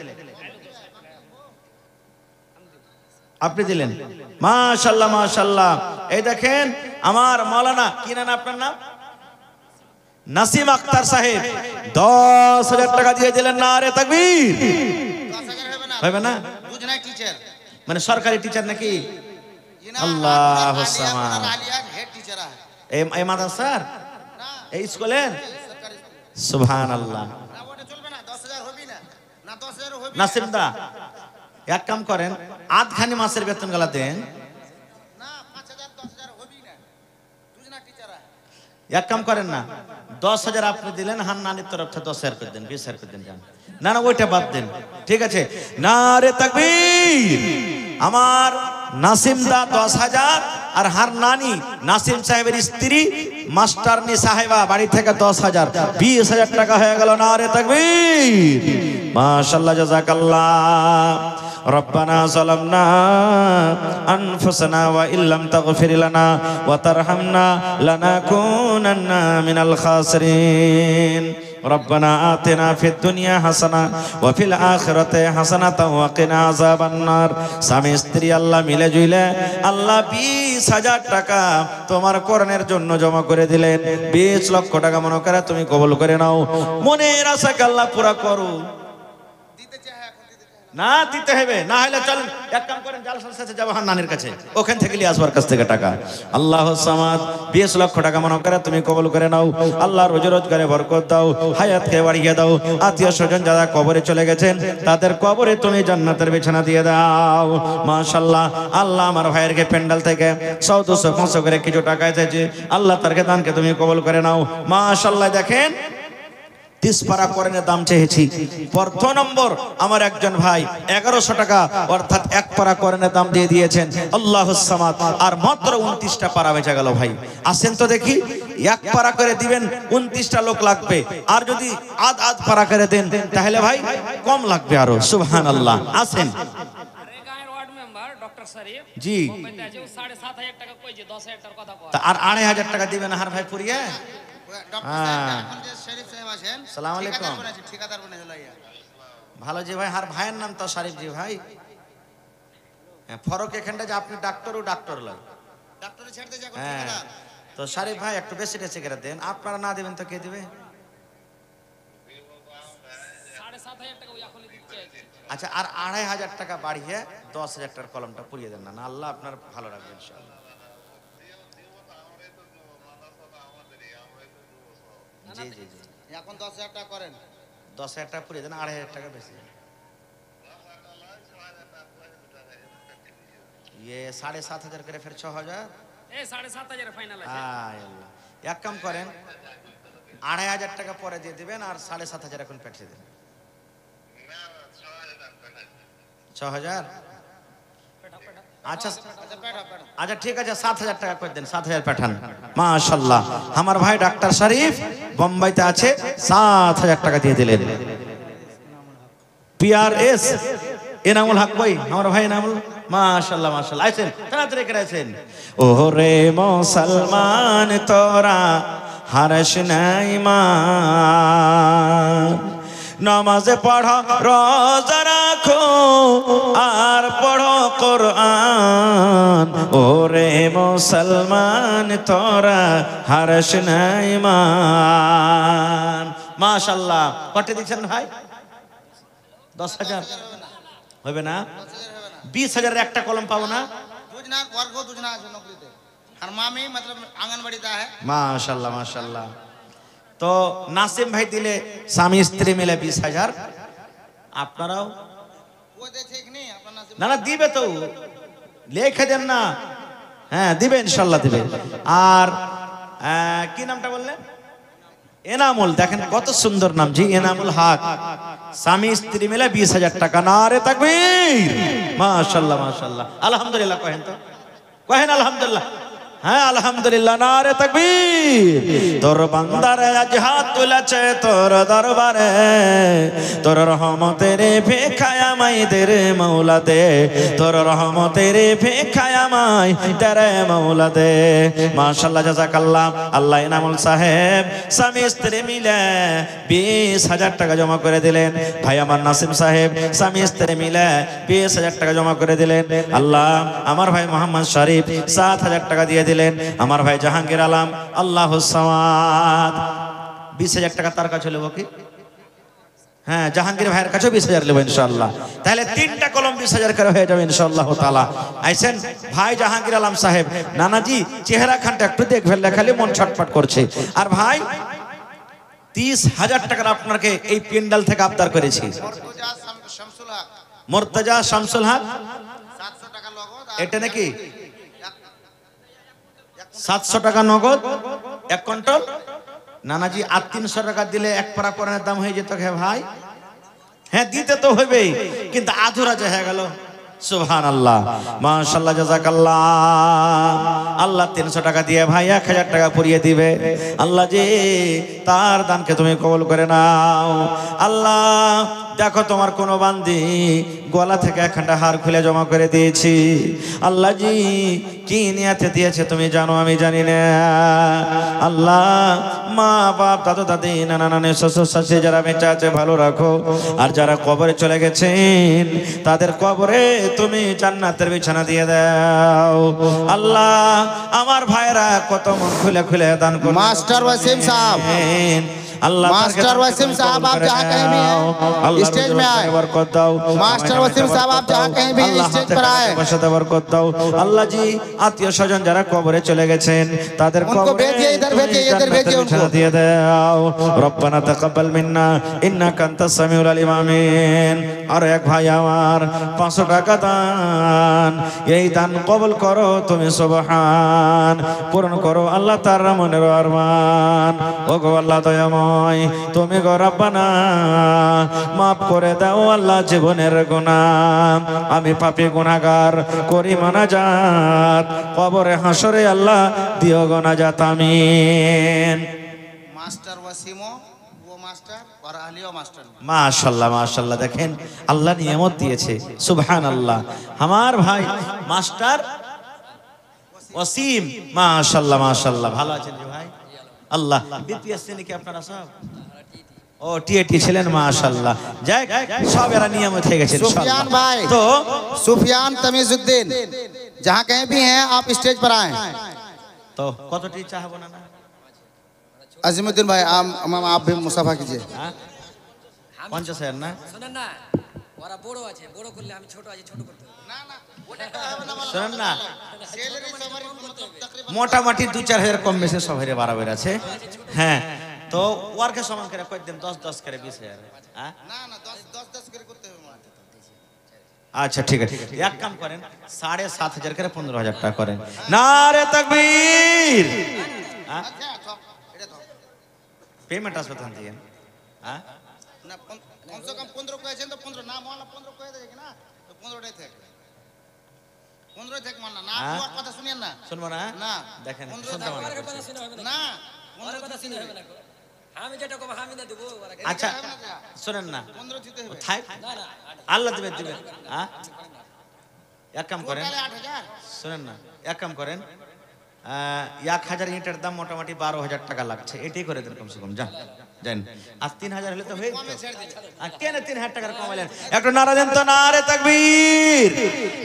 আপনি দিলেন মাশাআল্লাহ মাশাআল্লাহ এই দেখেন আমার মাওলানা কি নাম আপনার নাম নাসিম আক্তার সাহেব 10,000 টাকা দিয়ে দিলেন নারে তাকবীর 10,000 হবে না বুঝনা টিচার মানে সরকারি টিচার নাকি আল্লাহু সামাদ আলিয়া হেড টিচার এই মাদ্রাসার না এই স্কুলের সরকারি স্কুল। সুবহানাল্লাহ। না ওটা চলবে না, 10,000 হবি না, না 10,000 হবি না। নাসিম দা এক কাম করেন, আধখানি মাসের বেতন গলা দেন। না 5,000 10,000 হবি না, দুজনা টিচার আছে। এক কাম করেন না, 10,000 আপনি দিলেন, হান্নানির তরফ থেকে 10,000 করে দেন, 20,000 করে দেন। যান না না ওইটা বাদ দেন, ঠিক আছে। নারে তাকবীর। আমার নাসিম দা 10,000 আর হান্নানি নাসিম সাহেবের স্ত্রী মাস্টারনি সাহেবা বাড়ি থেকে 10,000, 20,000 টাকা হয়ে গেল। নারে তাকবীর, মাশাআল্লাহ, জাযাকাল্লাহ। ربنا ظلمنا أنفسنا وإن لم تغفر لنا وترحمنا لنكونن من الخاسرين ربنا آتنا في الدنيا حسنة وفي الآخرة حسنة وقنا عذاب النار। স্বামী স্ত্রী আল্লাহ মিলে জুইলে আল্লাহ 20,000 টাকা তোমার কোরআনের জন্য জমা করে দিলেন। 20 লক্ষ টাকা মনে করে তুমি কবুল করে নাও। মনের আশাকে আল্লাহ পুরা করো। দিতে চায় এখন দিতে চায় না। না দিতে হবে, না হলে চলেন এক কাম করেন, জালসার সাথে যাবো হান্নানের কাছে, ওখান থেকে নিয়ে আসবার কাছ থেকে টাকা। আল্লাহ সামাদ 20 লক্ষ টাকা মনে করে তুমি কবুল করে নাও। আল্লাহ রোজ রোজগারে বরকত দাও, হায়াতকে বাড়িয়ে দাও। আত্মীয় স্বজন যারা কবরে চলে গেছেন তাদের কবরে তুমি জান্নাতের বিছানা দিয়ে দাও। মাশাআল্লাহ। আল্লাহ আমার ভাইয়েরকে প্যান্ডাল থেকে 100-200 করে কিছু টাকা এসেছে, আল্লাহ তারকে দানকে তুমি কবুল করে নাও। মাশাআল্লাহ। দেখেন 30 পারা কোরআনের দাম চেয়েছি, প্রথম নম্বর আমার একজন ভাই 1100 টাকা অর্থাৎ 1 পারা কোরআনের দাম দিয়ে দিয়েছেন। আল্লাহুস সামাদ। আর মাত্র 29টা পারা বেঁচে গেল। ভাই আসেন তো দেখি, 1 পারা করে দিবেন, 29টা লোক লাগবে। আর যদি আধ পারা করে দেন তাহলে ভাই কম লাগবে আরো। সুবহানাল্লাহ। আসেন জি। আর 2,500 টাকা দিবেন হার ভাই পুরিয়ে। ডক্টর সাহেব এখন যে শরীফ সাহেব আছেন, সালাম আলাইকুম। ঠিকাদার বনেছে, ঠিকাদার বনে হলো ইয়া। ভালো জি ভাই। আর ভাইয়ের নাম তো শরীফ জি ভাই। ফরক এখানটা যে আপনি ডাক্তারও ডাক্তার লয়। ডাক্তারে ছেড়ে দিয়ে যা হ্যাঁ, ঠিকাদার। তো শরীফ ভাই একটু বেশি টেসে করে দেন। আপনারা না দেবেন তো কে দিবে? আচ্ছা, আর 2,500 টাকা বাড়িয়ে 10,000 টাকার কলমটা পুড়িয়ে দেন না। না আল্লাহ আপনার ভালো রাখবে ইনশাআল্লাহ। জি জি জি। এখন 10,000 টাকা করেন। 10,000 টাকা পুড়িয়ে দেন, 2,500 টাকা বেশি। ये 7,500 করে ফের 6,000। 7,500 ফাইনাল আছে। আল্লাহ, এক কাম করেন, 2,500 টাকা পরে দিয়ে দিবেন আর 7,500 এখন পাঠিয়ে দেন। 6,000। আচ্ছা আচ্ছা ঠিক আছে, 7,000 টাকা করে দেন, 7,000 পাঠান। মাশাআল্লাহ। আমার ভাই ডাক্তার শরীফ বোম্বাইতে আছে, 7,000 টাকা দিয়ে দিলেন। PRS এনামুল হক ভাই, আমার ভাই এনামুল। মাশাআল্লাহ মাশাআল্লাহ। আছেন তাড়াতাড়ি করে আছেন। ওরে মুসলমান তোরা হারস নাই মান, নামাজে পড়ো রোজা রাখো আর পড়ো কোরআন। ওরে মুসলমান তোরা হারস নাই মান। মাশাআল্লাহ। কত দিচ্ছেন ভাই? 10,000 হবে না? 20,000 এর একটা কলম পাবো না? দুজনা वर्ग দুজনা আছে নকরিতে। আর মামি मतलब आंगनबाड़ी दा है। মাশাআল্লাহ মাশাআল্লাহ। তো নাসিম ভাই দিলে স্বামী স্ত্রী মিলে 20,000। আপনারাও वो दे ठीक नहीं अपना नासिब। না না দিবে তো, লিখে দেন না। হ্যাঁ দিবে, ইনশাআল্লাহ দিবে। আর কি নামটা বললেন? এনামুল। দেখেন কত সুন্দর নাম জি, এনামুল হক। স্বামী স্ত্রী মিলে 20,000 টাকা। নারে তাকবীর। মাশাআল্লাহ মাশাআল্লাহ। আলহামদুলিল্লাহ কহেন তো, কহেন আলহামদুলিল্লাহ। হ্যাঁ আলহামদুলিল্লাহ। নারে তাকবীর। তোর বান্দারে আজ হাত তুলেছে তোর দরবারে, তোর রহমতের ভিখায় আমায় দে রে মওলা দে, তোর রহমতের ভিখায় আমায় দে রে মওলা দে। মাশাআল্লাহ জাযাকাল্লাহ। আল্লাহ এনামুল সাহেব স্বামী স্ত্রী মিলে 20,000 টাকা জমা করে দিলেন। ভাই আমার নাসিম সাহেব স্বামী স্ত্রী মিলে 20,000 টাকা জমা করে দিলেন। আল্লাহ আমার ভাই মোহাম্মদ শরীফ 7,000 টাকা দিয়ে দিলেন। আমার ভাই জাহাঙ্গীর আলম আল্লাহুস সামাদ 20,000 টাকা তার কাছে নেব কি? হ্যাঁ জাহাঙ্গীর ভাইয়ের কাছেও 20,000 নেবো ইনশাআল্লাহ। তাহলে 3টা কলম 20,000 করে হয়ে যাবে ইনশাআল্লাহ তাআলা। আইছেন ভাই জাহাঙ্গীর আলম সাহেব, নানাজি চেহারা খানটা একটু দেখবেন, খালি মন ছটফট করছে। আর ভাই 30,000 টাকার আপনাকে এই পেন্ডাল থেকে আবদার করেছি। শামসুল হক মুর্তজা শামসুল হক 700 টাকা নগদ। এটা নাকি 700 টাকা নগদ 1 কুইন্টাল। নানাজি আর 300 টাকা দিলে এক পারা কোরআনের দাম হয়ে যেত হে ভাই। হ্যাঁ দিতে তো হবেই, কিন্তু আধুরা যে হয়ে গেল। সুবহানাল্লাহ, মাশাআল্লাহ, জাযাকাল্লাহ। আল্লাহ 300 টাকা দিয়ে ভাই 1000 টাকা পুরিয়ে দিবে। আল্লাহ জি তার দানকে তুমি কবুল করে নাও। আল্লাহ দেখো তোমার কোন বান্দি গলা থেকে একখানা হার খুলে জমা করে দিয়েছি। আল্লাহ জি কি নিয়াতে দিয়েছে তুমি জানো, আমি জানি না। আল্লাহ মা বাপ দাদু দাদি নানা নানি শ্বশুর শাশুড়ি যারা বেঁচে আছে ভালো রাখো, আর যারা কবরে চলে গেছেন তাদের কবরে তুমি জান্নাতের বিছানা দিয়ে দাও। আল্লাহ আমার ভাইরা কত মন খুলে খুলে দান করে। मास्टर वसीम साहब, अल्लाह मास्टर वसीम साहब आप जहाँ कहीं भी हैं स्टेज में आए। मास्टर वसीम साहब आप जहाँ कहीं भी हैं स्टेज पर आए। আল্লাহ জি আত্মীয় স্বজন যারা কবরে চলে গেছেন তাদের उनको भेजिए, इधर भेजिए, इधर भेजिए उनको। দিয়ে দাও। রব্বানা তাকাব্বাল মিন্না ইন্নাকা আনতাস সামিউল আলিম, আমিন। আর এক ভাই আমার 500 টাকা দান, এই দান কবুল করো তুমি সুবহান, পূরণ করো আল্লাহ তার মনের আরমান। ও গো আল্লাহ দয়াময়, তুমি গো রব্বানা মাফ করে দাও আল্লাহ জীবনের গুনাহ। আমি পাপী গুনাহগার করি মানাজাত, কবরে হাসরে আল্লাহ দিও গো নাজাত, আমিন। मास्टर वसीमो वो मास्टर और अलियो मास्टर। মাশাআল্লাহ মাশাআল্লাহ, দেখেন আল্লাহ নিয়ামত দিয়েছে, সুবহানাল্লাহ। আমার ভাই মাস্টার ওসিম, মাশাআল্লাহ মাশাআল্লাহ, ভালো আছেন জি ভাই? আল্লাহ বিপিএসসি নাকি আপনারা সব? ও টিএটি ছিলেন, মাশাআল্লাহ। যাই সব এরা নিয়ামত হয়ে গেছে सुफियान भाई, তো सुफियान तमीजुद्दीन जहाँ कहीं भी हैं आप स्टेज पर आए। তো কতটি চাহবো না না? अजीमुद्दीन भाई आप भी मुसाफा कीजिए। হ্যাঁ 50,000 না? শোনেন না, ওরা বড় আছে, বড় করলে আমি ছোট আছি, ছোট করতে হবে। শোনেন না, মোটামুটি 2-4 কম বেশি সবাই বাড়াবের আছে। হ্যাঁ তো ওয়ার্কে সমান করে কই দেন 10-10 করে 20,000। হ্যাঁ না না 10 করে করতে হবে। আচ্ছা ঠিক আছে, এক কাম করেন 7,500 করে 15,000 টাকা করেন। নারে তাকবীর। হ্যাঁ পেমেন্ট আসবে তখন দিয়ে। হ্যাঁ না कम से कम 15 কয়েছেন তো 15 না মানা 15 কয়ে দেয় না তো 15টাই থাকে। 15 থেকে মানা না, আপনার কথা শুনেন না। শুনবো না? না দেখেন 15 শুনতে থেকে মানা ওরা করছে। কথা শুনে হবে না, না ওরা কথা শুনে হবে না। আমি যেটা কব আমি না দেব, ওরা আচ্ছা শুনেন না, 15 দিতে হবে। থাক না না, আল্লাহ দিবে দিবে। হ্যাঁ এক কাম করেন, তাহলে 8000। শুনেন না, এক কাম করেন 1000 ইটের দাম মোটামুটি 12,000 টাকা লাগছে, এটাই করে দেন কমসে কম। যান যান, আর 3,000 হলে তো হয়ে যেত। আর কেন 3,000 টাকার কমাইলেন? একটু নারা দেন তো, নারে তাকবীর।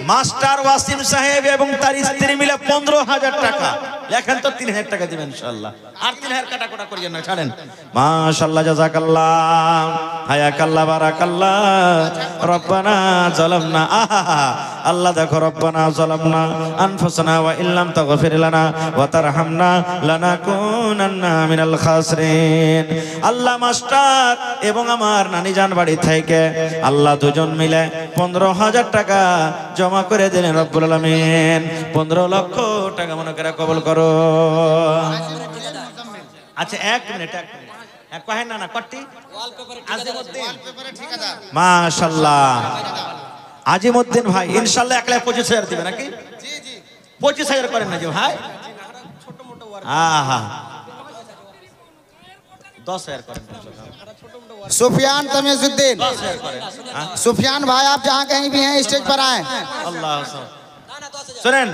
মাস্টার ওয়াসিম সাহেব এবং তার স্ত্রী মিলে 15,000 টাকা লেখেন তো 3,000 টাকা দিবেন ইনশাআল্লাহ। আর 3,000 কাটাকুটা করিয়েন না, ছাড়েন। মাশাআল্লাহ, জাযাকাল্লাহ, হায়াকাল্লাহ, বারাকাল্লাহ। রব্বানা যালামনা, আল্লাহ দেখো, রব্বানা যালামনা আনফুসানা ওয়া ইল্লাম তাগফির লানা ওয়া তারহামনা লানাকুনান্না মিনাল খাসিরিন। আল্লাহ মাস্টার এবং আমার নানিজান বাড়ি থেকে আল্লাহ দুজন মিলে 15,000 টাকা জমা করে দিলেন রব্বুল আলামিন। 15 লক্ষ টাকা মনে করে কবুল করো। আচ্ছা এক মিনিট কহেন না কটি আজিমউদ্দিন পেপারে ঠিকাদার। মাশাআল্লাহ, আজিমউদ্দিন ভাই ইনশাআল্লাহ 1,25,000 দিবে নাকি? জি জি 25,000 করেন না যে ভাই? আহা 10,000 করেন, सुफियान तमीजुद्दीन, 10,000 करें। सुफियान भाई आप जहाँ कहीं भी हैं स्टेज पर आए। अल्लाह सुनें,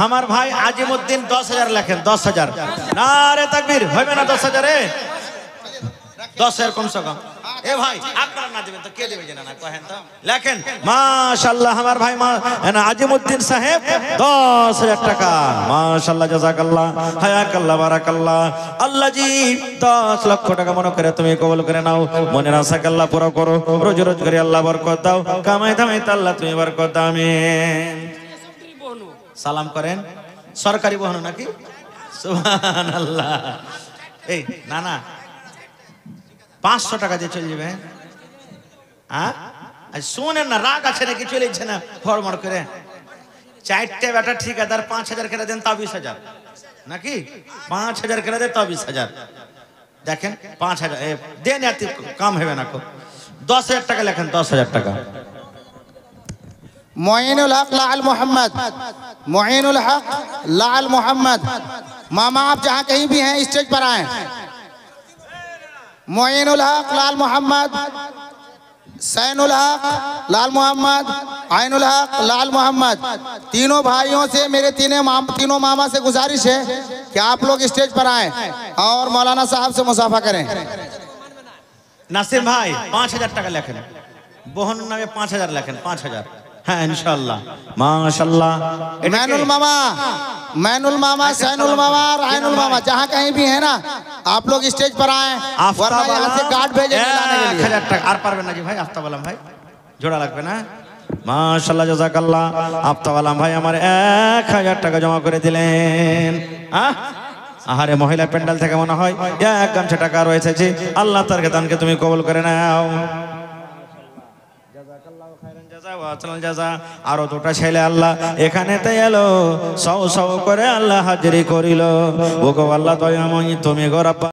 हमार भाई আজিমউদ্দিন 10,000 लेखें, 10,000। नारे तकबीर, होइबे ना 10,000 10,000 कम से कम। ए भाई आप ना দিবেন তো কে দেবে জানা না কহেন তো লেখেন মাশাআল্লাহ আমার ভাই আজিমউদ্দিন সাহেব 10,000 টাকা মাশাআল্লাহ জাযাকাল্লাহ হায়াকাল্লাহ বারাকাল্লাহ আল্লাহ জি 10 লক্ষ টাকা মনে করে তুমি কবুল করে নাও মনের আশাকে আল্লাহ পুরো করো রোজ রোজ করে আল্লাহ বরকত দাও কামাই দামাই আল্লাহ তুমি বরকত দাও আমিন সালাম করেন সরকারি বহন নাকি সুবহানাল্লাহ এই না না 500 টাকা দিয়ে চলে যাবে হ্যাঁ শোনেন না রাগ আছে নাকি চলে যাচ্ছে না ফরমর করে চারটে বেটা ঠিকাদার 5,000 করে দেন তাও 20,000 নাকি 5,000 করে দেন তাও 20,000 দেখেন 5,000 দেন এত কম হবে না 10,000 টাকা লেখেন 10,000 টাকা मोइनुल हक लाल मोहम्मद मोइनुल हक लाल मोहम्मद मामा आप जहाँ कहीं भी हैं स्टेज पर आए मोइनुल हक लाल मोहम्मद सैनुल हक लाल मोहम्मद आइनुल हक लाल मोहम्मद तीनों भाइयों से मेरे तीनों मामा से गुजारिश है कि आप लोग स्टेज पर आएं और मौलाना साहब से मुसाफा करें नासिर भाई 5,000 টাকা লেখেন বহন নামে 5,000 লেখেন 5,000 हाँ इंशाल्लाह माशाल्लाह मैनुल मामा सैनुल मामा और आइनुल मामा जहाँ कहीं भी है ना आप लोग स्टेज पर आए वरना यहाँ से गार्ड भेजेंगे लाने के लिए 1,000 টাকা আর পারবেন না জি ভাই আফতাব আলম ভাই জোড়া লাগবে না মাশাআল্লাহ জাযাকাল্লাহ আফতাব আলম ভাই আমার 1,000 টাকা জমা করে দিলেন আহারে মহিলা প্যান্ডেল থেকে মনে হয় এক গামছা টাকা রয়েছে জি আল্লাহ তার দানকে তুমি কবুল করে নাও আরো দুটা ছেলে আল্লাহ এখানে এলো সৌ সৌ করে আল্লাহ হাজিরি করিল ওগো আল্লাহ দয়াময়ী তুমি গো রব্বা